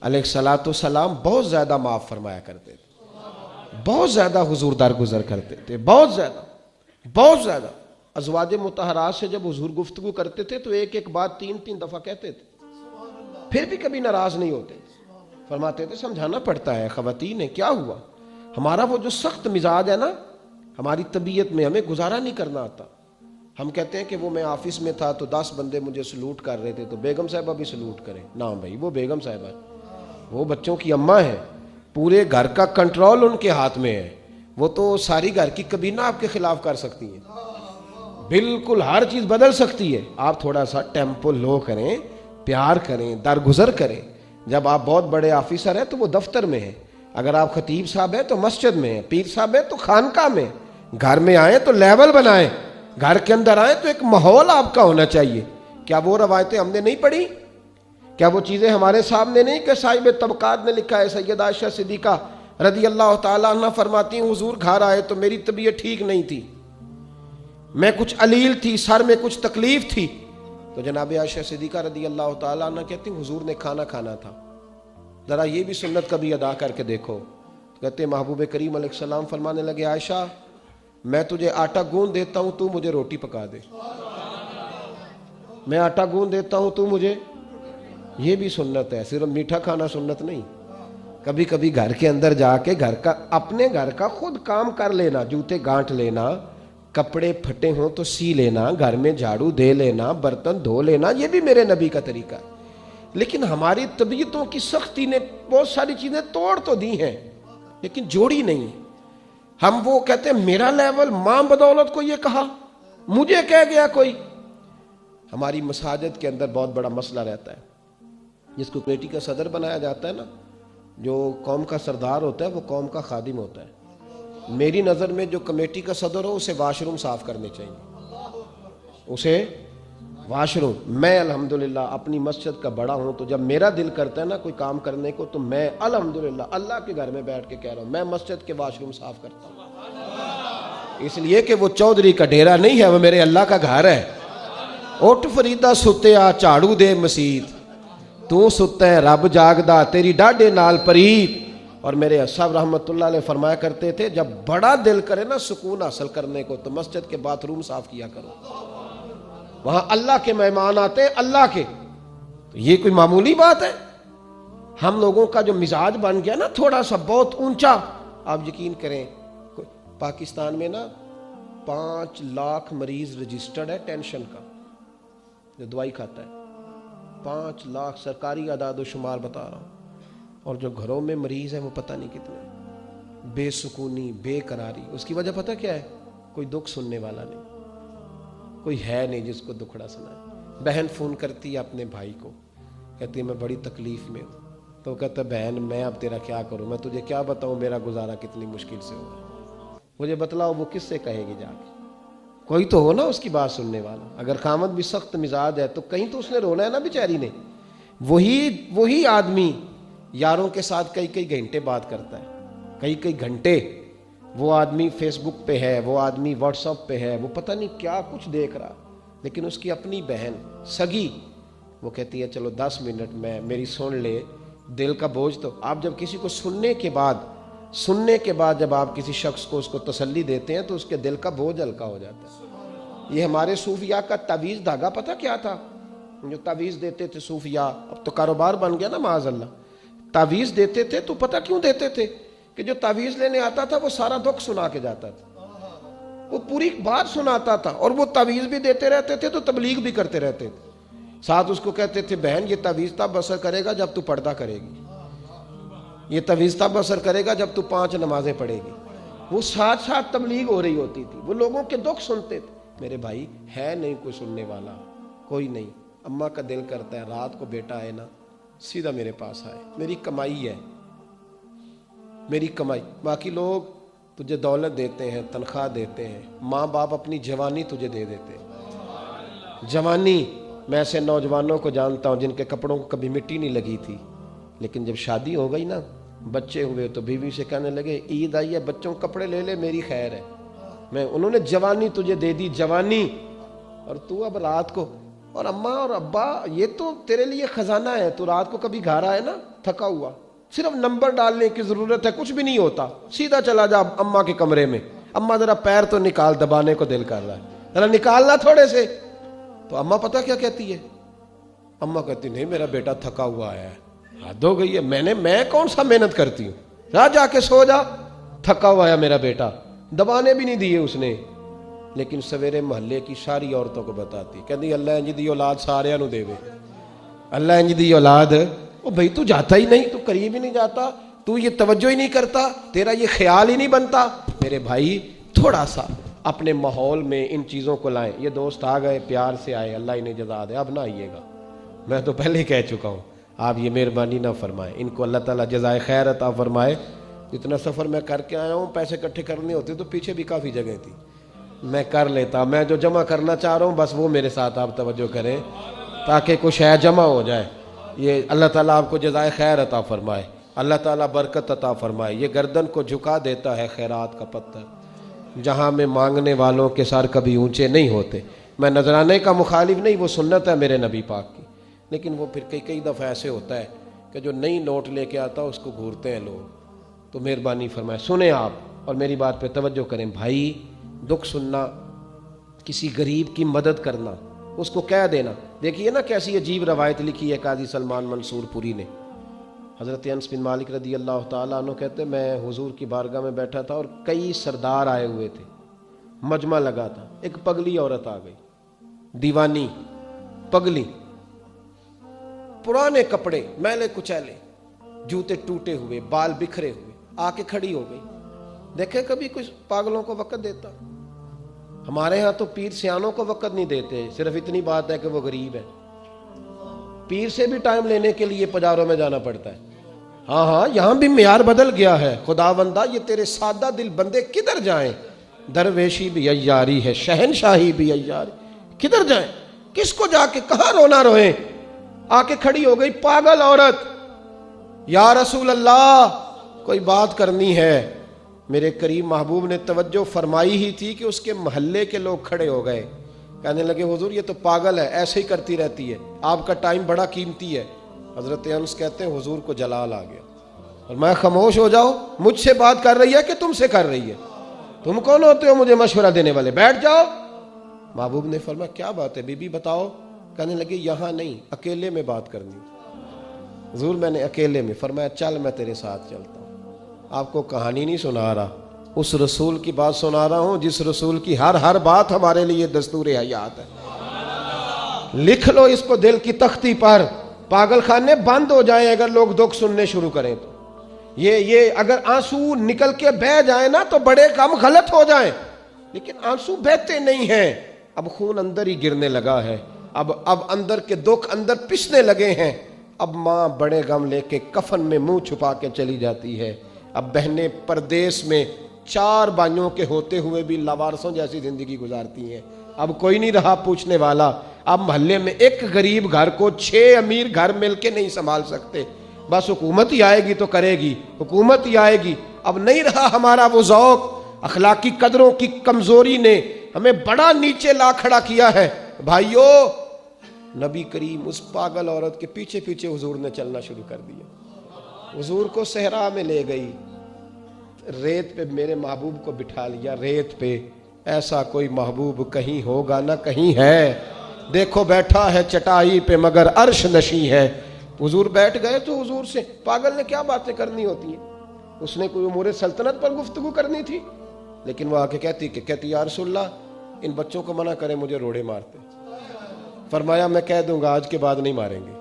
علیہ الصلوۃ والسلام بہت زیادہ معاف فرمایا کرتے تھے، بہت زیادہ حضور درگزر کرتے تھے، بہت زیادہ، بہت زیادہ۔ ازواج مطہرات سے جب حضور گفتگو کرتے تھے تو ایک ایک بات 3 دفعہ کہتے تھے، پھر بھی کبھی ناراض نہیں ہوتے، فرماتے تھے سمجھانا پڑتا ہے خواتین، کیا ہوا؟ ہمارا وہ جو سخت مزاج ہے نا، ہماری طبیعت میں ہمیں گزارا نہیں کرنا آتا۔ ہم کہتے ہیں کہ وہ میں آفس میں تھا تو 10 بندے مجھے سلوٹ کر رہے تھے تو بیگم صاحبہ بھی سلوٹ کریں، نہ بھائی وہ بیگم صاحبہ ہے، وہ بچوں کی اماں ہے، پورے گھر کا کنٹرول ان کے ہاتھ میں ہے، وہ تو ساری گھر کی کابینہ آپ کے خلاف کر سکتی ہیں، بالکل ہر چیز بدل سکتی ہے۔ آپ تھوڑا سا ٹیمپو لو کریں، پیار کریں، درگزر کریں۔ جب آپ بہت بڑے آفیسر ہیں تو وہ دفتر میں ہیں، اگر آپ خطیب صاحب ہیں تو مسجد میں ہیں، پیر صاحب ہیں تو خانقاہ میں، گھر میں آئیں تو لیول بنائیں، گھر کے اندر آئیں تو ایک ماحول آپ کا ہونا چاہیے۔ کیا وہ روایتیں ہم نے نہیں پڑھی؟ کیا وہ چیزیں ہمارے سامنے نہیں کہ صاحب طبقات نے لکھا ہے، سیدہ عائشہ صدیقہ رضی اللہ تعالیٰ عنہ فرماتی ہیں حضور گھر آئے تو میری طبیعت ٹھیک نہیں تھی، میں کچھ علیل تھی، سر میں کچھ تکلیف تھی، تو جناب عائشہ صدیقہ رضی اللہ تعالیٰ عنہ کہتی ہیں حضور نے کھانا کھانا تھا، ذرا یہ بھی سنت کبھی ادا کر کے دیکھو. کہتے محبوب کریم علیہ السلام فرمانے لگے عائشہ میں تجھے آٹا گوندھ دیتا ہوں تو مجھے روٹی پکا دے. میں آٹا گوندھ دیتا ہوں تو مجھے. یہ بھی سنت ہے, صرف میٹھا کھانا سنت نہیں. کبھی کبھی گھر کے اندر جا کے اپنے گھر کا خود کام کر لینا, جوتے گانٹھ لینا, کپڑے پھٹے ہوں تو سی لینا, گھر میں جھاڑو دے لینا, برتن دھو لینا, یہ بھی میرے نبی کا طریقہ ہے. لیکن ہماری طبیعتوں کی سختی نے بہت ساری چیزیں توڑ تو دی ہیں لیکن جوڑی نہیں. ہم وہ کہتے ہیں میرا لیول, ماں بدولت کو یہ کہا, مجھے کہہ گیا کوئی. ہماری مساجد کے اندر بہت بڑا مسئلہ رہتا ہے. جس کو کمیٹی کا صدر بنایا جاتا ہے نا, جو قوم کا سردار ہوتا ہے وہ قوم کا خادم ہوتا ہے. میری نظر میں جو کمیٹی کا صدر ہو اسے واش روم صاف کرنے چاہیے, اسے واش روم. میں الحمدللہ اپنی مسجد کا بڑا ہوں تو جب میرا دل کرتا ہے نا کوئی کام کرنے کو تو میں الحمدللہ اللہ کے گھر میں بیٹھ کے کہہ رہا ہوں میں مسجد کے واش روم صاف کرتا ہوں, اس لیے کہ وہ چودھری کا ڈیرا نہیں ہے, وہ میرے اللہ کا گھر ہے. اٹھ فریدا ستیا جھاڑو دے مسیت, تو ستا ہے رب جاگدا تیری ڈاڈے نال پریت. اور میرے صاحب رحمت اللہ علیہ فرمایا کرتے تھے جب بڑا دل کرے نا سکون حاصل کرنے کو تو مسجد کے باتھ روم صاف کیا کرو, وہاں اللہ کے مہمان آتے ہیں اللہ کے. تو یہ کوئی معمولی بات ہے؟ ہم لوگوں کا جو مزاج بن گیا نا تھوڑا سا بہت اونچا. آپ یقین کریں پاکستان میں نا 5 لاکھ مریض رجسٹرڈ ہے ٹینشن کا, جو دوائی کھاتا ہے. 5 لاکھ سرکاری اعداد و شمار بتا رہا ہوں. اور جو گھروں میں مریض ہے وہ پتہ نہیں کتنے. بے سکونی, بے قراری. اس کی وجہ پتہ کیا ہے؟ کوئی دکھ سننے والا نہیں, کوئی ہے نہیں جس کو دکھڑا سنائے. بہن فون کرتی ہے اپنے بھائی کو, کہتی ہے میں بڑی تکلیف میں ہوں. تو کہتا ہے بہن میں اب تیرا کیا کروں, میں تجھے کیا بتاؤں میرا گزارا کتنی مشکل سے ہوا, مجھے بتلاؤ. وہ کس سے کہے گی جا کے؟ کوئی تو ہو نا اس کی بات سننے والا. اگر خامد بھی سخت مزاج ہے تو کہیں تو اس نے رونا ہے نا بیچاری نے. وہی آدمی یاروں کے ساتھ کئی گھنٹے بات کرتا ہے, کئی گھنٹے. وہ آدمی فیس بک پہ ہے, وہ آدمی واٹس ایپ پہ ہے, وہ پتہ نہیں کیا کچھ دیکھ رہا. لیکن اس کی اپنی بہن سگی وہ کہتی ہے چلو 10 منٹ میں میری سن لے. دل کا بوجھ تو آپ جب کسی کو سننے کے بعد جب آپ کسی شخص کو اس کو تسلی دیتے ہیں تو اس کے دل کا بوجھ ہلکا ہو جاتا ہے. یہ ہمارے صوفیاء کا تعویذ دھاگا پتہ کیا تھا جو تعویذ دیتے تھے صوفیاء؟ اب تو کاروبار بن گیا نا معاذ اللہ. تعویذ دیتے تھے تو پتہ کیوں دیتے تھے؟ کہ جو تعویذ لینے آتا تھا وہ سارا دکھ سنا کے جاتا تھا, وہ پوری بات سناتا تھا. اور وہ تعویذ بھی دیتے رہتے تھے تو تبلیغ بھی کرتے رہتے تھے. ساتھ اس کو کہتے تھے بہن یہ تعویذ تب اثر کرے گا جب تو پردہ کرے گی, یہ تعویذ تب اثر کرے گا جب تو 5 نمازیں پڑھے گی. وہ ساتھ ساتھ تبلیغ ہو رہی ہوتی تھی, وہ لوگوں کے دکھ سنتے تھے. میرے بھائی ہے نہیں کوئی سننے والا, کوئی نہیں. اماں کا دل کرتا ہے رات کو بیٹا آئے نا سیدھا میرے پاس آئے, میری کمائی ہے, میری کمائی. باقی لوگ تجھے دولت دیتے ہیں, تنخواہ دیتے ہیں, ماں باپ اپنی جوانی تجھے دے دیتے ہیں. جوانی میں ایسے نوجوانوں کو جانتا ہوں جن کے کپڑوں کو کبھی مٹی نہیں لگی تھی, لیکن جب شادی ہو گئی نا, بچے ہوئے تو بیوی سے کہنے لگے عید آئی ہے بچوں کو کپڑے لے لے میری خیر ہے. انہوں نے جوانی تجھے دے دی, جوانی, اور تو اب رات کو. اور اماں اور ابا یہ تو تیرے لیے خزانہ ہے. تو رات کو کبھی گھر آئے نا تھکا ہوا, صرف نمبر ڈالنے کی ضرورت ہے, کچھ بھی نہیں ہوتا, سیدھا چلا جا اماں کے کمرے میں. اماں ذرا پیر تو نکال, دبانے کو دل کر رہا ہے, ذرا نکالنا تھوڑے سے. تو اماں پتہ کیا کہتی ہے؟ اماں کہتی نہیں میرا بیٹا تھکا ہوا ہے. حد ہو گئی ہے, میں کون سا محنت کرتی ہوں, جا کے سو جا, تھکا ہوا ہے میرا بیٹا. دبانے بھی نہیں دیے اس نے. لیکن سویرے محلے کی ساری عورتوں کو بتاتی, کہتی اللہ انج دی اولاد سارے نو دے, اللہ انج دی اولاد. او بھائی تو جاتا ہی نہیں, تو قریب ہی نہیں جاتا, تو یہ توجہ ہی نہیں کرتا, تیرا یہ خیال ہی نہیں بنتا. میرے بھائی تھوڑا سا اپنے ماحول میں ان چیزوں کو لائیں. یہ دوست آ گئے, پیار سے آئے, اللہ انہیں جزا دے, اب نہ آئیے گا, میں تو پہلے کہہ چکا ہوں. آپ یہ مہربانی نہ فرمائیں, ان کو اللہ تعالیٰ جزائے خیر عطا فرمائے. جتنا سفر میں کر کے آیا ہوں, پیسے اکٹھے کرنے ہوتے تو پیچھے بھی کافی جگہ تھی, میں کر لیتا. میں جو جمع کرنا چاہ رہا ہوں بس وہ میرے ساتھ آپ توجہ کریں تاکہ کچھ ہے جمع ہو جائے. یہ اللہ تعالیٰ آپ کو جزائے خیر عطا فرمائے, اللہ تعالیٰ برکت عطا فرمائے. یہ گردن کو جھکا دیتا ہے خیرات کا پتھر, جہاں میں مانگنے والوں کے سر کبھی اونچے نہیں ہوتے. میں نذرانے کا مخالف نہیں, وہ سنت ہے میرے نبی پاک کی. لیکن وہ پھر کئی دفعہ ایسے ہوتا ہے کہ جو نئی نوٹ لے کے آتا اس کو گھورتے ہیں لوگ۔ تو مہربانی فرمائے سنیں آپ اور میری بات پہ توجہ کریں بھائی، دکھ سننا، کسی غریب کی مدد کرنا، اس کو کہہ دینا۔ دیکھیے نا کیسی عجیب روایت لکھی ہے قاضی سلمان منصور پوری نے۔ حضرت انس بن مالک رضی اللہ تعالیٰ عنہ کہتے میں حضور کی بارگاہ میں بیٹھا تھا اور کئی سردار آئے ہوئے تھے، مجمع لگا تھا، ایک پگلی عورت آ گئی، دیوانی پگلی، پرانے کپڑے میلے کچیلے، جوتے ٹوٹے ہوئے، بال بکھرے ہوئے، آ کے کھڑی ہو گئی۔ دیکھے کبھی کچھ پاگلوں کو وقت دیتا؟ ہمارے ہاں تو پیر سیانوں کو وقت نہیں دیتے، صرف اتنی بات ہے کہ وہ غریب ہے۔ پیر سے بھی ٹائم لینے کے لیے پجاروں میں جانا پڑتا ہے۔ ہاں یہاں بھی معیار بدل گیا ہے۔ خداوندا یہ تیرے سادہ دل بندے کدھر جائیں؟ درویشی بھی عیاری ہے، شہنشاہی بھی عیاری، کدھر جائیں؟ کس کو جا کے کہاں رونا روئیں؟ آ کے کھڑی ہو گئی پاگل عورت، یا رسول اللہ کوئی بات کرنی ہے۔ میرے کریم محبوب نے توجہ فرمائی ہی تھی کہ اس کے محلے کے لوگ کھڑے ہو گئے، کہنے لگے حضور یہ تو پاگل ہے، ایسے ہی کرتی رہتی ہے، آپ کا ٹائم بڑا قیمتی ہے۔ حضرت انس کہتے ہیں حضور کو جلال آ گیا اور میں خاموش ہو جاؤ، مجھ سے بات کر رہی ہے کہ تم سے کر رہی ہے؟ تم کون ہوتے ہو مجھے مشورہ دینے والے؟ بیٹھ جاؤ۔ محبوب نے فرمایا کیا بات ہے بی بی بتاؤ؟ کہنے لگے یہاں نہیں، اکیلے میں بات کرنی۔ حضور میں نے اکیلے میں۔ فرمایا چل میں تیرے ساتھ چلتا ہوں۔ آپ کو کہانی نہیں سنا رہا، اس رسول کی بات سنا رہا ہوں جس رسول کی ہر بات ہمارے لیے دستور حیات ہے۔ لکھ لو اس کو دل کی تختی پر، پاگل خانے بند ہو جائیں اگر لوگ دکھ سننے شروع کریں تو۔ یہ اگر آنسو نکل کے بہہ جائیں نا تو بڑے کام غلط ہو جائیں، لیکن آنسو بہتے نہیں ہیں۔ اب خون اندر ہی گرنے لگا ہے، اب اندر کے دکھ اندر پسنے لگے ہیں۔ اب ماں بڑے غم لے کے کفن میں منہ چھپا کے چلی جاتی ہے۔ اب بہنیں پردیس میں 4 بھائیوں کے ہوتے ہوئے بھی لاوارثوں جیسی زندگی گزارتی ہیں۔ اب کوئی نہیں رہا پوچھنے والا۔ اب محلے میں ایک غریب گھر کو 6 امیر گھر مل کے نہیں سنبھال سکتے، بس حکومت ہی آئے گی تو کرے گی، حکومت ہی آئے گی۔ اب نہیں رہا ہمارا وہ ذوق، اخلاقی قدروں کی کمزوری نے ہمیں بڑا نیچے لا کھڑا کیا ہے۔ بھائیو، نبی کریم اس پاگل عورت کے پیچھے پیچھے حضور نے چلنا شروع کر دیا۔ حضور کو صحرا میں لے گئی، ریت پہ میرے محبوب کو بٹھا لیا، ریت پہ۔ ایسا کوئی محبوب کہیں ہوگا نہ کہیں ہے، دیکھو بیٹھا ہے چٹائی پہ مگر عرش نشیں ہے۔ حضور بیٹھ گئے تو حضور سے پاگل نے کیا باتیں کرنی ہوتی ہیں؟ اس نے کوئی امور سلطنت پر گفتگو کرنی تھی، لیکن وہ آ کے کہتی یا رسول اللہ ان بچوں کو منع کریں، مجھے روڑے مارتے۔ فرمایا میں کہہ دوں گا آج کے بعد نہیں ماریں گے۔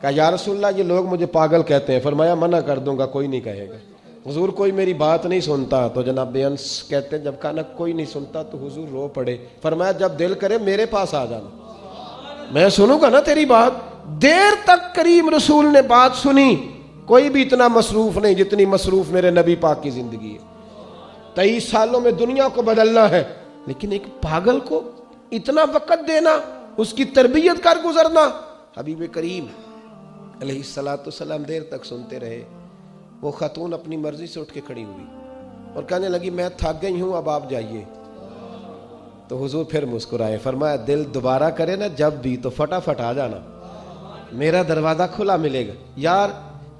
کہا یا رسول اللہ یہ لوگ مجھے پاگل کہتے ہیں۔ فرمایا منع کر دوں گا، کوئی نہیں کہے گا۔ حضور کوئی میری بات نہیں سنتا، تو جناب انس کہتے ہیں جب کہا نا کوئی نہیں سنتا تو حضور رو پڑے۔ فرمایا جب دل کرے میرے پاس آ جانا، میں سنوں گا نا تیری بات۔ دیر تک کریم رسول نے بات سنی۔ کوئی بھی اتنا مصروف نہیں جتنی مصروف میرے نبی پاک کی زندگی ہے۔ 23 سالوں میں دنیا کو بدلنا ہے، لیکن ایک پاگل کو اتنا وقت دینا، اس کی تربیت کر گزرنا۔ حبیب کریم علیہ السلام دیر تک سنتے رہے۔ وہ خاتون اپنی مرضی سے اٹھ کے کھڑی ہوئی اور کہنے لگی میں تھک گئی ہوں، اب آپ جائیے۔ تو حضور پھر مسکرائے، فرمایا دل دوبارہ کرے نا جب بھی تو فٹافٹ آ جانا، میرا دروازہ کھلا ملے گا۔ یار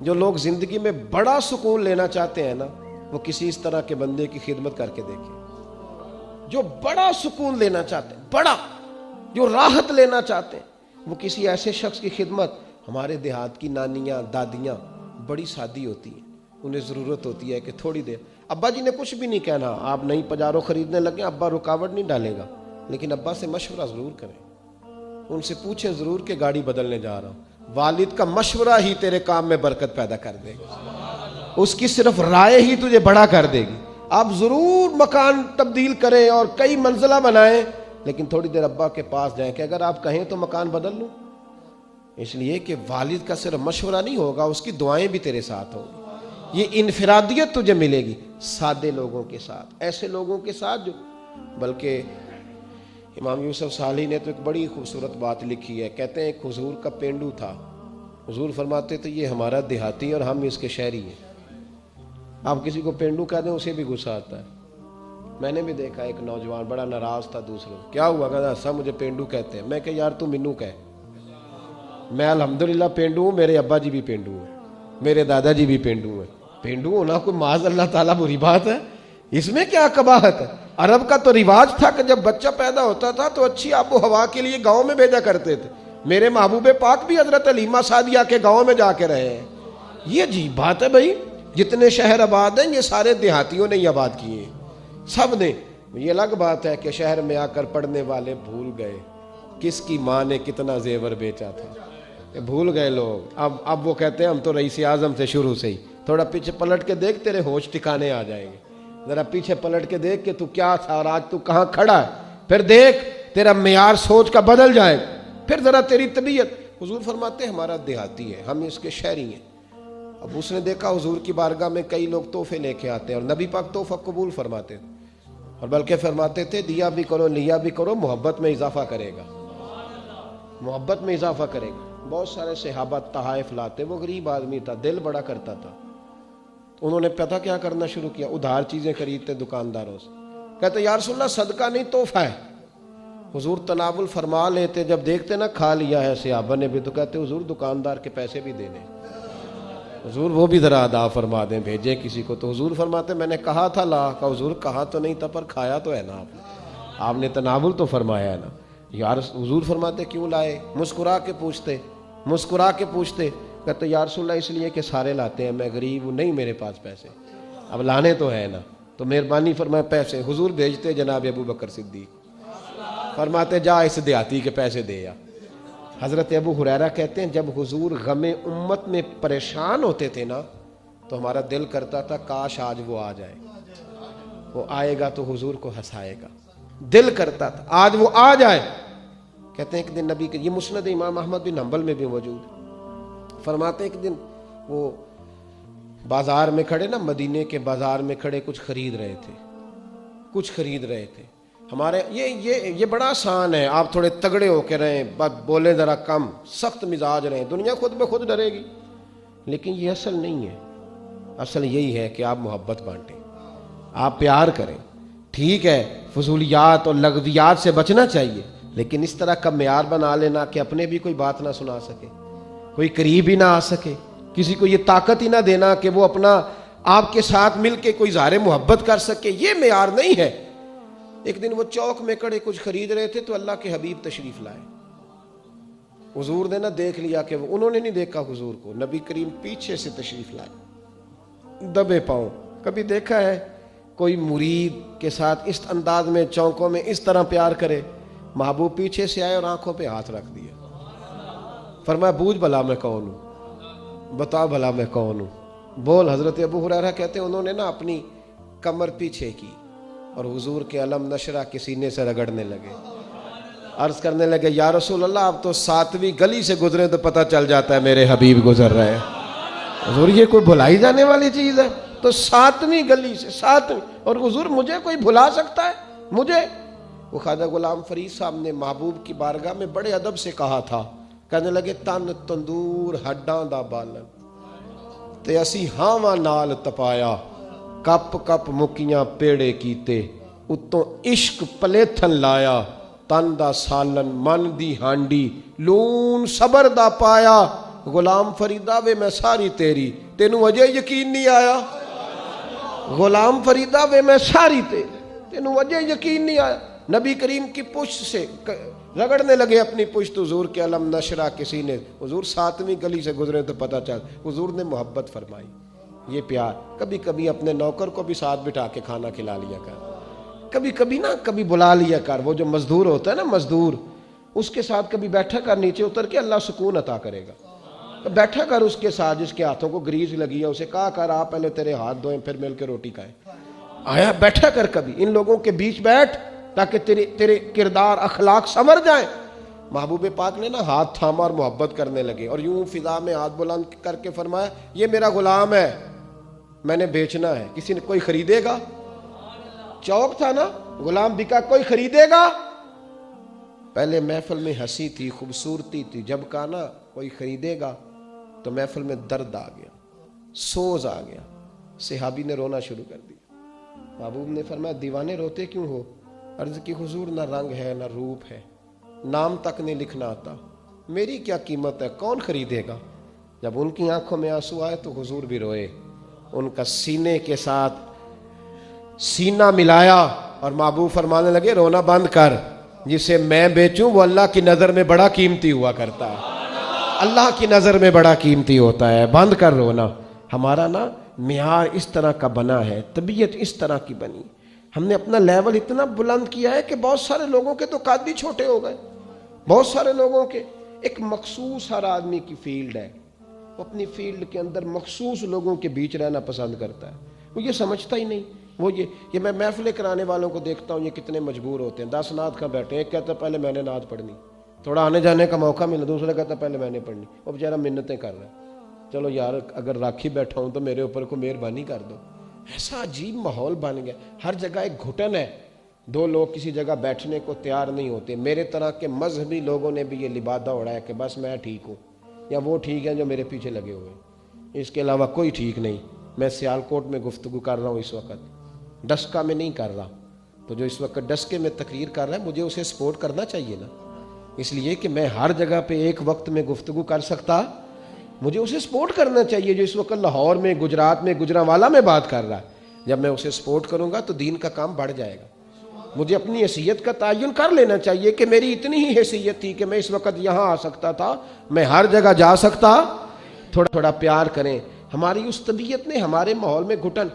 جو لوگ زندگی میں بڑا سکون لینا چاہتے ہیں نا، وہ کسی اس طرح کے بندے کی خدمت کر کے دیکھیں۔ جو بڑا سکون لینا چاہتے ہیں، بڑا جو راحت لینا چاہتے ہیں، وہ کسی ایسے شخص کی خدمت۔ ہمارے دیہات کی نانیاں دادیاں بڑی سادی ہوتی ہیں، انہیں ضرورت ہوتی ہے کہ تھوڑی دیر، ابا جی نے کچھ بھی نہیں کہنا، آپ نئی پجارو خریدنے لگے ابا رکاوٹ نہیں ڈالے گا، لیکن ابا سے مشورہ ضرور کریں، ان سے پوچھیں ضرور کہ گاڑی بدلنے جا رہا ہوں۔ والد کا مشورہ ہی تیرے کام میں برکت پیدا کر دے گا، اس کی صرف رائے ہی تجھے بڑا کر دے گی۔ آپ ضرور مکان تبدیل کریں اور کئی منزلہ بنائیں، لیکن تھوڑی دیر ابا کے پاس جائیں کہ اگر آپ کہیں تو مکان بدل لوں، اس لیے کہ والد کا صرف مشورہ نہیں ہوگا، اس کی دعائیں بھی تیرے ساتھ ہوگی۔ یہ انفرادیت تجھے ملے گی سادے لوگوں کے ساتھ، ایسے لوگوں کے ساتھ جو، بلکہ امام یوسف صالح نے تو ایک بڑی خوبصورت بات لکھی ہے، کہتے ہیں ایک حضور کا پینڈو تھا، حضور فرماتے تھے یہ ہمارا دیہاتی اور ہم اس کے شہری ہیں۔ آپ کسی کو پینڈو کہہ دیں اسے بھی غصہ آتا ہے۔ میں نے بھی دیکھا ایک نوجوان بڑا ناراض تھا دوسروں، کیا ہوا؟ کہتا سب مجھے پینڈو کہتے ہیں۔ میں کہ یار تو منو کہہ، میں الحمدللہ پینڈو ہوں، میرے ابا جی بھی پینڈو ہیں، میرے دادا جی بھی پینڈو ہیں. پینڈو ہونا کوئی معاذ اللہ تعالیٰ بری بات ہے؟ اس میں کیا قباحت ہے؟ عرب کا تو رواج تھا کہ جب بچہ پیدا ہوتا تھا تو اچھی آب و ہوا کے لیے گاؤں میں بھیجا کرتے تھے. میرے محبوب پاک بھی حضرت حلیمہ سعدیہ کے گاؤں میں جا کے رہے ہیں. یہ عجیب بات ہے بھائی. جتنے شہر آباد ہیں یہ سارے دیہاتیوں نے ہی آباد کیے ہیں, سب نے. یہ الگ بات ہے کہ شہر میں آ کر پڑھنے والے بھول گئے کس کی ماں نے کتنا زیور بیچا تھا. بھول گئے لوگ. اب وہ کہتے ہیں ہم تو رئیس اعظم سے شروع سے ہی. تھوڑا پیچھے پلٹ کے دیکھ, تیرے ہوش ٹھکانے آ جائیں گے. ذرا پیچھے پلٹ کے دیکھ کہ تو کیا تھا اور آج تو کہاں کھڑا ہے. پھر دیکھ تیرا معیار سوچ کا بدل جائے. پھر ذرا تیری طبیعت. حضور فرماتے ہیں ہمارا دیہاتی ہے, ہم اس کے شہری ہیں. اب اس نے دیکھا حضور کی بارگاہ میں کئی لوگ تحفے لے کے آتے ہیں اور نبی پاک تحفہ قبول فرماتے تھے, اور بلکہ فرماتے تھے دیا بھی کرو لیا بھی کرو, محبت میں اضافہ کرے گا, محبت میں اضافہ کرے گا. بہت سارے صحابہ تحائف لاتے. وہ غریب آدمی تھا, دل بڑا کرتا تھا. انہوں نے پتہ کیا کرنا شروع کیا, ادھار چیزیں خریدتے دکانداروں سے. کہتے یا رسول اللہ صدقہ نہیں تحفہ ہے. حضور تناول فرما لیتے, جب دیکھتے نا کھا لیا ہے صحابہ نے بھی تو کہتے حضور دکاندار کے پیسے بھی دینے, حضور وہ بھی ذرا ادا فرما دیں, بھیجیں کسی کو. تو حضور فرماتے میں نے کہا تھا لا کا. حضور کہا تو نہیں تھا پر کھایا تو ہے نا آپ نے تناول تو فرمایا ہے نا. یار حضور فرماتے کیوں لائے؟ مسکرا کے پوچھتے, مسکرا کے پوچھتے. کہتے یا رسول اللہ اس لیے کہ سارے لاتے ہیں, میں غریب ہوں, نہیں میرے پاس پیسے, اب لانے تو ہے نا, تو مہربانی فرمائے پیسے. حضور بھیجتے جناب ابو بکر صدیق, فرماتے جا اس دیہاتی کے پیسے دے یا. حضرت ابو ہریرہ کہتے ہیں جب حضور غم امت میں پریشان ہوتے تھے نا تو ہمارا دل کرتا تھا کاش آج وہ آ جائے, وہ آئے گا تو حضور کو ہنسائے گا. دل کرتا تھا آج وہ آ جائے. کہتے ہیں ایک دن نبی کے, یہ مسند امام احمد بن حنبل میں بھی موجود ہے, فرماتے ایک دن وہ بازار میں کھڑے نا, مدینے کے بازار میں کھڑے کچھ خرید رہے تھے, کچھ خرید رہے تھے. ہمارے یہ بڑا آسان ہے, آپ تھوڑے تگڑے ہو کے رہیں, بولیں ذرا کم, سخت مزاج رہیں, دنیا خود بخود ڈرے گی. لیکن یہ اصل نہیں ہے. اصل یہی ہے کہ آپ محبت بانٹیں, آپ پیار کریں. ٹھیک ہے فضولیات اور لغویات سے بچنا چاہیے, لیکن اس طرح کا معیار بنا لینا کہ اپنے بھی کوئی بات نہ سنا سکے, کوئی قریب ہی نہ آ سکے, کسی کو یہ طاقت ہی نہ دینا کہ وہ اپنا آپ کے ساتھ مل کے کوئی اظہار محبت کر سکے, یہ معیار نہیں ہے. ایک دن وہ چوک میں کھڑے کچھ خرید رہے تھے تو اللہ کے حبیب تشریف لائے. حضور نے نہ دیکھ لیا کہ انہوں نے نہیں دیکھا حضور کو, نبی کریم پیچھے سے تشریف لائے دبے پاؤں. کبھی دیکھا ہے کوئی مرید کے ساتھ اس انداز میں چوکوں میں اس طرح پیار کرے؟ محبوب پیچھے سے آئے اور آنکھوں پہ ہاتھ رکھ دیا, فرمایا بوجھ بھلا میں کون ہوں, بتا بھلا میں کون ہوں, بول. حضرت ابو ہریرہ کہتے ہیں انہوں نے نا اپنی کمر پیچھے کی اور حضور کے علم نشرہ کے سینے سے رگڑنے لگے, عرض کرنے لگے یا رسول اللہ آپ تو 7ویں گلی سے گزرے تو پتہ چل جاتا ہے میرے حبیب گزر رہے ہیں. حضور یہ کوئی بھلائی جانے والی چیز ہے؟ تو 7ویں گلی سے 7ویں, اور حضور مجھے کوئی بھلا سکتا ہے؟ مجھے وہ خواجہ غلام فرید صاحب نے محبوب کی بارگاہ میں بڑے ادب سے کہا تھا, کہنے لگے تن تندور ہڈاں دا بالن تے اسی ہاواں نال تپایا, کپ کپ مکیاں پیڑے کیتے, اتوں عشق پلیتھن لایا, تن دا سالن من دی ہانڈی لون صبر دا پایا. غلام فریدہ وے میں ساری تیری, تینوں اجے یقین نہیں آیا؟ غلام فریدہ وے میں ساری تیری, تینوں اجے یقین نہیں آیا؟ نبی کریم کی پشت سے رگڑنے لگے اپنی پشت, حضور کے علم نشرہ کے سینے. حضور 7ویں گلی سے گزرے تو پتہ چل, حضور نے محبت فرمائی. یہ پیار. کبھی کبھی اپنے نوکر کو بھی ساتھ بٹھا کے کھانا کھلا لیا کر, کبھی کبھی نا کبھی بلا لیا کر. وہ جو مزدور ہوتا ہے نا مزدور, اس کے ساتھ کبھی بیٹھا کر, نیچے اتر کے اللہ سکون عطا کرے گا. بیٹھا کر اس کے ساتھ, جس کے ہاتھوں کو گریز لگی ہے اسے کہا کر آپ پہلے تیرے ہاتھ دھوئیں پھر مل کے روٹی کھائیں. آیا بیٹھا کر کبھی ان لوگوں کے بیچ بیٹھ تاکہ تیرے کردار اخلاق سنور جائیں. محبوب پاک نے نا ہاتھ تھاما اور محبت کرنے لگے, اور یوں فضا میں ہاتھ بلند کر کے فرمایا یہ میرا غلام ہے, میں نے بیچنا ہے, کسی نے کوئی خریدے گا؟ چوک تھا نا, غلام بکا, کوئی خریدے گا؟ پہلے محفل میں ہنسی تھی, خوبصورتی تھی, جب کہا نا کوئی خریدے گا تو محفل میں درد آ گیا, سوز آ گیا. صحابی نے رونا شروع کر دیا. محبوب نے فرمایا دیوانے روتے کیوں ہو؟ عرض کی حضور نہ رنگ ہے نہ روپ ہے, نام تک نہیں لکھنا آتا, میری کیا قیمت ہے, کون خریدے گا؟ جب ان کی آنکھوں میں آنسو آئے تو حضور بھی روئے، ان کا سینے کے ساتھ سینہ ملایا اور محبوب فرمانے لگے رونا بند کر، جسے میں بیچوں وہ اللہ کی نظر میں بڑا قیمتی ہوا کرتا ہے، اللہ کی نظر میں بڑا قیمتی ہوتا ہے، بند کر رونا۔ ہمارا نا معیار اس طرح کا بنا ہے، طبیعت اس طرح کی بنی، ہم نے اپنا لیول اتنا بلند کیا ہے کہ بہت سارے لوگوں کے تو قد بھی چھوٹے ہو گئے، بہت سارے لوگوں کے ایک مخصوص ہر آدمی کی فیلڈ ہے، وہ اپنی فیلڈ کے اندر مخصوص لوگوں کے بیچ رہنا پسند کرتا ہے، وہ یہ سمجھتا ہی نہیں۔ وہ یہ میں محفلیں کرانے والوں کو دیکھتا ہوں، یہ کتنے مجبور ہوتے ہیں، 10 نعت کا بیٹھے، ایک کہتا ہے پہلے میں نے نعت پڑھنی، تھوڑا آنے جانے کا موقع ملا، دوسرا کہتا ہے پہلے میں نے پڑھنی، وہ بیچارہ منتیں کر رہا ہے، چلو یار اگر راکھی بیٹھا ہوں تو میرے اوپر کو مہربانی کر دو۔ ایسا عجیب ماحول بن گیا، ہر جگہ ایک گھٹن ہے، دو لوگ کسی جگہ بیٹھنے کو تیار نہیں ہوتے۔ میرے طرح کے مذہبی لوگوں نے بھی یہ لبادہ اڑایا کہ بس میں ٹھیک ہوں، یا وہ ٹھیک ہیں جو میرے پیچھے لگے ہوئے ہیں، اس کے علاوہ کوئی ٹھیک نہیں۔ میں سیالکوٹ میں گفتگو کر رہا ہوں اس وقت، ڈسکا میں نہیں کر رہا، تو جو اس وقت ڈسکے میں تقریر کر رہا ہے مجھے اسے سپورٹ کرنا چاہیے نا، اس لیے کہ میں ہر جگہ پہ ایک وقت میں گفتگو کر سکتا، مجھے اسے سپورٹ کرنا چاہیے جو اس وقت لاہور میں، گجرات میں، گجرانوالہ میں بات کر رہا ہے۔ جب میں اسے سپورٹ کروں گا تو دین کا کام بڑھ جائے گا۔ مجھے اپنی حیثیت کا تعین کر لینا چاہیے کہ میری اتنی ہی حیثیت تھی کہ میں اس وقت یہاں آ سکتا تھا، میں ہر جگہ جا سکتا۔ تھوڑا تھوڑا پیار کریں، ہماری اس طبیعت نے ہمارے ماحول میں گھٹن،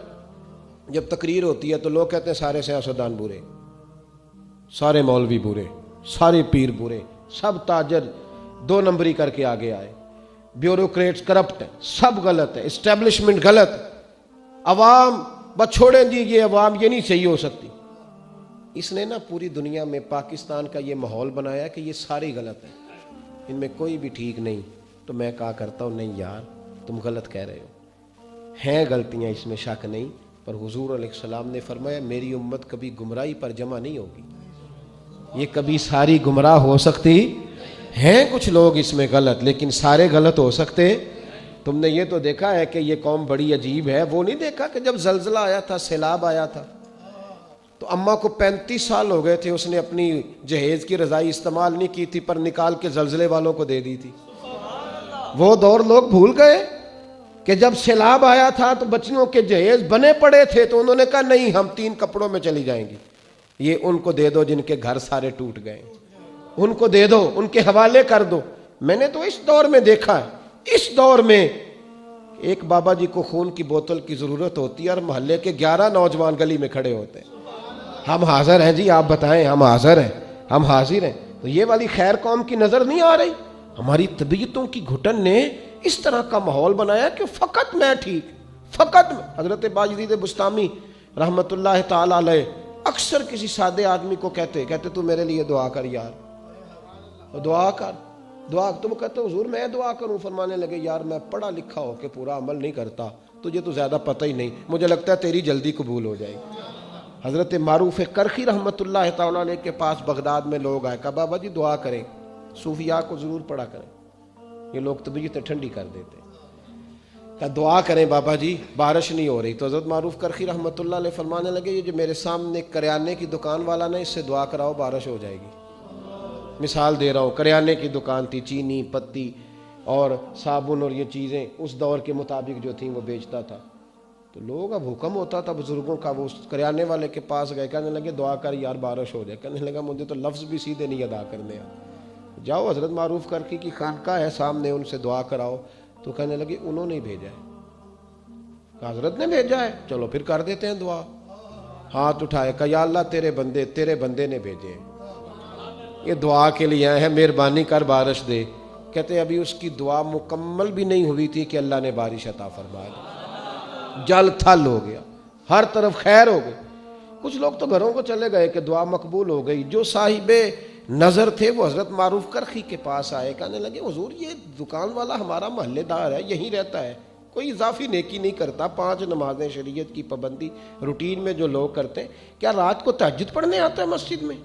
جب تقریر ہوتی ہے تو لوگ کہتے ہیں سارے سیاستدان برے، سارے مولوی برے، سارے پیر برے، سب تاجر 2 نمبری کر کے آگے آئے، بیوروکریٹس کرپٹ ہے، سب غلط ہے، اسٹیبلشمنٹ غلط ہے، عوام بس چھوڑیں جی، یہ عوام یہ نہیں صحیح ہو سکتی۔ اس نے نا پوری دنیا میں پاکستان کا یہ ماحول بنایا کہ یہ ساری غلط ہیں، ان میں کوئی بھی ٹھیک نہیں۔ تو میں کہا کرتا ہوں نہیں یار تم غلط کہہ رہے ہو، ہیں غلطیاں اس میں شک نہیں، پر حضور علیہ السلام نے فرمایا میری امت کبھی گمراہی پر جمع نہیں ہوگی، یہ کبھی ساری گمراہ ہو سکتی ہیں، کچھ لوگ اس میں غلط لیکن سارے غلط ہو سکتے۔ تم نے یہ تو دیکھا ہے کہ یہ قوم بڑی عجیب ہے، وہ نہیں دیکھا کہ جب زلزلہ آیا تھا، سیلاب آیا تھا، تو اماں کو 35 سال ہو گئے تھے، اس نے اپنی جہیز کی رضائی استعمال نہیں کی تھی، پر نکال کے زلزلے والوں کو دے دی تھی۔ وہ دور لوگ بھول گئے کہ جب سیلاب آیا تھا تو بچیوں کے جہیز بنے پڑے تھے، تو انہوں نے کہا نہیں ہم 3 کپڑوں میں چلی جائیں گی، یہ ان کو دے دو جن کے گھر سارے ٹوٹ گئے، ان کو دے دو، ان کے حوالے کر دو۔ میں نے تو اس دور میں دیکھا ہے، اس دور میں ایک بابا جی کو خون کی بوتل کی ضرورت ہوتی ہے اور محلے کے 11 نوجوان گلی میں کھڑے ہوتے ہیں، ہم حاضر ہیں جی، آپ بتائیں، ہم حاضر ہیں، ہم حاضر ہیں۔ تو یہ والی خیر قوم کی نظر نہیں آ رہی؟ ہماری طبیعتوں کی گھٹن نے اس طرح کا ماحول بنایا کہ فقط میں ٹھیک، فقط میں۔ حضرت باجدید بستامی رحمت اللہ تعالی علیہ اکثر کسی سادے آدمی کو کہتے تو میرے لیے دعا کر یار، دعا کر، دعا تم کہتے حضور میں دعا کروں؟ فرمانے لگے یار میں پڑھا لکھا ہو کے پورا عمل نہیں کرتا، تجھے تو زیادہ پتہ ہی نہیں، مجھے لگتا ہے تیری جلدی قبول ہو جائے گی۔ حضرت معروف کرخی رحمت اللہ تعالیٰ علیہ کے پاس بغداد میں لوگ آئے، کہا بابا جی دعا کریں، صوفیاء کو ضرور پڑھا کریں، یہ لوگ طبیعتیں ٹھنڈی کر دیتے، کہا دعا کریں بابا جی بارش نہیں ہو رہی۔ تو حضرت معروف کرخی رحمت اللہ علیہ فرمانے لگے یہ جو میرے سامنے کریانے کی دکان والا نا، اس سے دعا کراؤ بارش ہو جائے گی۔ مثال دے رہا ہوں، کریانے کی دکان تھی، چینی، پتی اور صابن اور یہ چیزیں اس دور کے مطابق جو تھیں وہ بیچتا تھا۔ تو لوگ اب حکم ہوتا تھا بزرگوں کا، وہ اس کریانے والے کے پاس گئے، کہنے لگے دعا کر یار بارش ہو جائے۔ کہنے لگا مجھے تو لفظ بھی سیدھے نہیں ادا کرنے آ، جاؤ حضرت معروف کرخی کی خانقاہ ہے سامنے، ان سے دعا کراؤ۔ تو کہنے لگے انہوں نے بھیجا ہے، حضرت نے بھیجا ہے، چلو پھر کر دیتے ہیں دعا۔ ہاتھ اٹھائے، کہا یا اللہ تیرے بندے نے بھیجے ہیں، یہ دعا کے لیے آئے ہیں، مہربانی کر بارش دے۔ کہتے ابھی اس کی دعا مکمل بھی نہیں ہوئی تھی کہ اللہ نے بارش عطا فرما دی، جل تھل ہو گیا، ہر طرف خیر ہو گئی۔ کچھ لوگ تو گھروں کو چلے گئے کہ دعا مقبول ہو گئی۔ جو صاحب نظر تھے وہ حضرت معروف کرخی کے پاس آئے، کہنے لگے حضور یہ دکان والا ہمارا محلے دار ہے، یہیں رہتا ہے، کوئی اضافی نیکی نہیں کرتا، 5 نمازیں شریعت کی پابندی روٹین میں جو لوگ کرتے ہیں، کیا رات کو تہجد پڑھنے آتا ہے مسجد میں؟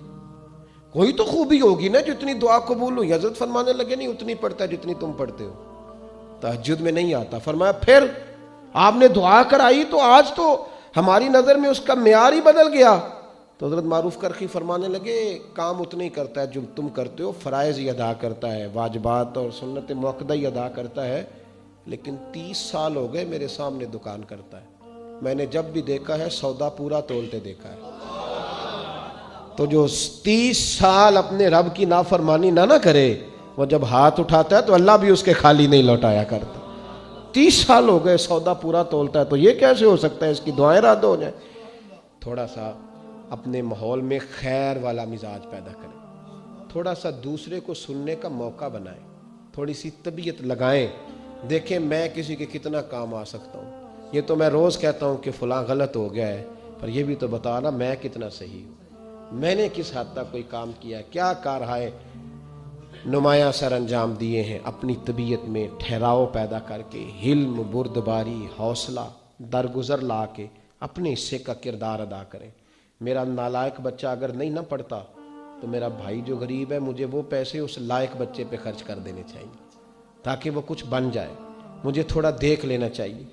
کوئی تو خوبی ہوگی نا جتنی دعا قبول ہوئی۔ حضرت فرمانے لگے نہیں اتنی پڑھتا ہے جتنی تم پڑھتے ہو، تہجد میں نہیں آتا۔ فرمایا پھر آپ نے دعا کرائی تو آج تو ہماری نظر میں اس کا معیار ہی بدل گیا۔ تو حضرت معروف کرخی فرمانے لگے کام اتنا ہی کرتا ہے جو تم کرتے ہو، فرائض ہی ادا کرتا ہے، واجبات اور سنت موقدہ ہی ادا کرتا ہے، لیکن 30 سال ہو گئے میرے سامنے دکان کرتا ہے، میں نے جب بھی دیکھا ہے سودا پورا تولتے دیکھا ہے۔ تو جو 30 سال اپنے رب کی نافرمانی نہ کرے، وہ جب ہاتھ اٹھاتا ہے تو اللہ بھی اس کے خالی نہیں لوٹایا کرتا۔ 30 سال ہو گئے سودا پورا تولتا ہے، تو یہ کیسے ہو سکتا ہے؟ اس کی دعائیں رد ہو جائیں۔ تھوڑا سا اپنے ماحول میں خیر والا مزاج پیدا کریں، تھوڑا سا دوسرے کو سننے کا موقع بنائیں، تھوڑی سی طبیعت لگائیں، دیکھیں میں کسی کے کتنا کام آ سکتا ہوں۔ یہ تو میں روز کہتا ہوں کہ فلاں غلط ہو گیا ہے، پر یہ بھی تو بتا نا میں کتنا صحیح ہوں، میں نے کس حد تک کوئی کام کیا ہے، کیا کارہائے نمایاں سر انجام دیے ہیں۔ اپنی طبیعت میں ٹھہراؤ پیدا کر کے، حلم، بردباری، حوصلہ، درگزر لا کے اپنے حصے کا کردار ادا کریں۔ میرا نالائق بچہ اگر نہیں نہ پڑھتا تو میرا بھائی جو غریب ہے، مجھے وہ پیسے اس لائق بچے پہ خرچ کر دینے چاہیے تاکہ وہ کچھ بن جائے۔ مجھے تھوڑا دیکھ لینا چاہیے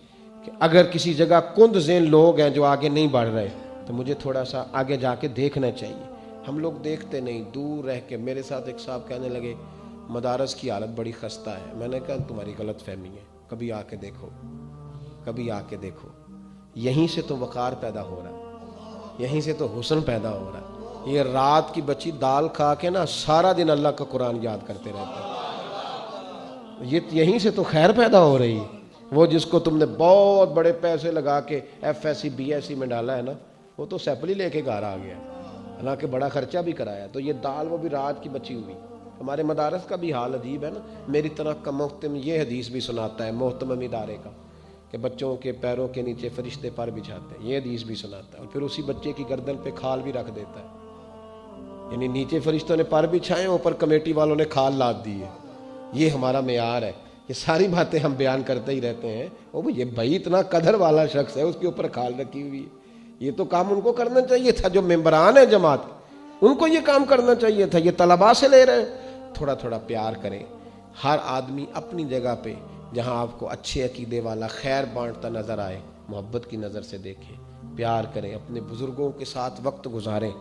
کہ اگر کسی جگہ کند ذہن لوگ ہیں جو آگے نہیں بڑھ رہے تو مجھے تھوڑا سا آگے جا کے دیکھنا چاہیے۔ ہم لوگ دیکھتے نہیں، دور رہ کے۔ میرے ساتھ ایک صاحب کہنے لگے مدارس کی حالت بڑی خستہ ہے۔ میں نے کہا تمہاری غلط فہمی ہے، کبھی آ کے دیکھو، کبھی آ کے دیکھو۔ یہیں سے تو وقار پیدا ہو رہا ہے، یہیں سے تو حسن پیدا ہو رہا ہے۔ یہ رات کی بچی دال کھا کے نا سارا دن اللہ کا قرآن یاد کرتے رہتے ہیں، یہیں سے تو خیر پیدا ہو رہی ہے۔ وہ جس کو تم نے بہت بڑے پیسے لگا کے F S C B S C میں ڈالا ہے نا، وہ تو سیپلی لے کے گھر آ گیا، حالانکہ بڑا خرچہ بھی کرایا۔ تو یہ دال وہ بھی رات کی بچی ہوئی۔ ہمارے مدارس کا بھی حال عجیب ہے نا۔ میری طرح کا محتم یہ حدیث بھی سناتا ہے، محتمم ادارے کا، کہ بچوں کے پیروں کے نیچے فرشتے پر بچھاتے ہیں، یہ حدیث بھی سناتا ہے، اور پھر اسی بچے کی گردن پہ کھال بھی رکھ دیتا ہے، یعنی نیچے فرشتوں نے پر بچھائے، اوپر کمیٹی والوں نے کھال لاد دی ہے۔ یہ ہمارا معیار ہے۔ یہ ساری باتیں ہم بیان کرتے ہی رہتے ہیں، یہ بھائی اتنا قدر والا شخص ہے، اس کے اوپر کھال رکھی ہوئی ہے۔ یہ تو کام ان کو کرنا چاہیے تھا جو ممبران ہیں جماعت، ان کو یہ کام کرنا چاہیے تھا۔ یہ طلباء سے لے رہے ہیں۔ تھوڑا تھوڑا پیار کریں۔ ہر آدمی اپنی جگہ پہ جہاں آپ کو اچھے عقیدے والا خیر بانٹتا نظر آئے، محبت کی نظر سے دیکھیں، پیار کریں، اپنے بزرگوں کے ساتھ وقت گزاریں،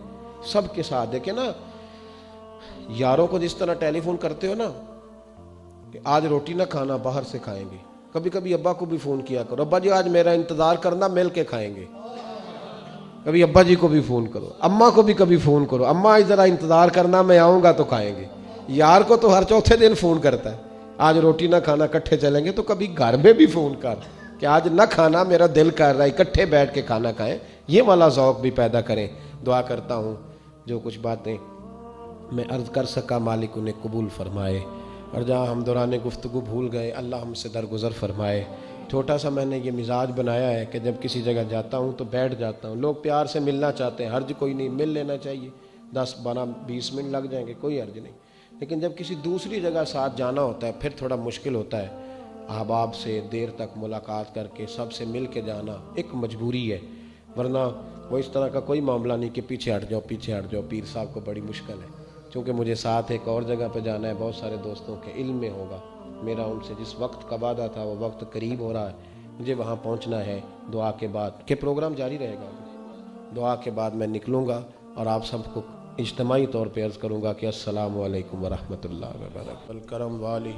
سب کے ساتھ۔ دیکھیں نا، یاروں کو جس طرح ٹیلی فون کرتے ہو نا کہ آج روٹی نہ کھانا، باہر سے کھائیں گے، کبھی کبھی ابا کو بھی فون کیا کرو، ابا جی آج میرا انتظار کرنا، مل کے کھائیں گے۔ کبھی ابا جی کو بھی فون کرو، اماں کو بھی کبھی فون کرو، اماں آج ذرا انتظار کرنا، میں آؤں گا تو کھائیں گے۔ یار کو تو ہر چوتھے دن فون کرتا ہے، آج روٹی نہ کھانا، کٹھے چلیں گے۔ تو کبھی گھر میں بھی فون کر کہ آج نہ کھانا، میرا دل کر رہا ہے، کٹھے بیٹھ کے کھانا کھائیں۔ یہ والا ذوق بھی پیدا کریں۔ دعا کرتا ہوں جو کچھ باتیں میں عرض کر سکا مالک انہیں قبول فرمائے، اور جہاں ہم دوران گفتگو بھول گئے اللہ ہم سے درگزر فرمائے۔ چھوٹا سا میں نے یہ مزاج بنایا ہے کہ جب کسی جگہ جاتا ہوں تو بیٹھ جاتا ہوں۔ لوگ پیار سے ملنا چاہتے ہیں، حرج کوئی نہیں، مل لینا چاہیے، 10 12 20 منٹ لگ جائیں گے، کوئی حرج نہیں۔ لیکن جب کسی دوسری جگہ ساتھ جانا ہوتا ہے پھر تھوڑا مشکل ہوتا ہے۔ احباب سے دیر تک ملاقات کر کے سب سے مل کے جانا ایک مجبوری ہے، ورنہ وہ اس طرح کا کوئی معاملہ نہیں کہ پیچھے ہٹ جاؤ پیچھے ہٹ جاؤ۔ پیر صاحب کو بڑی مشکل ہے، چونکہ مجھے ساتھ ایک اور جگہ پہ جانا ہے، بہت سارے دوستوں کے علم میں ہوگا، میرا ان سے جس وقت کا وعدہ تھا وہ وقت قریب ہو رہا ہے، مجھے وہاں پہنچنا ہے۔ دعا کے بعد کہ پروگرام جاری رہے گا، دعا کے بعد میں نکلوں گا اور آپ سب کو اجتماعی طور پہ عرض کروں گا کہ السلام علیکم ورحمۃ اللہ وبرکاتہ۔ الکرم والی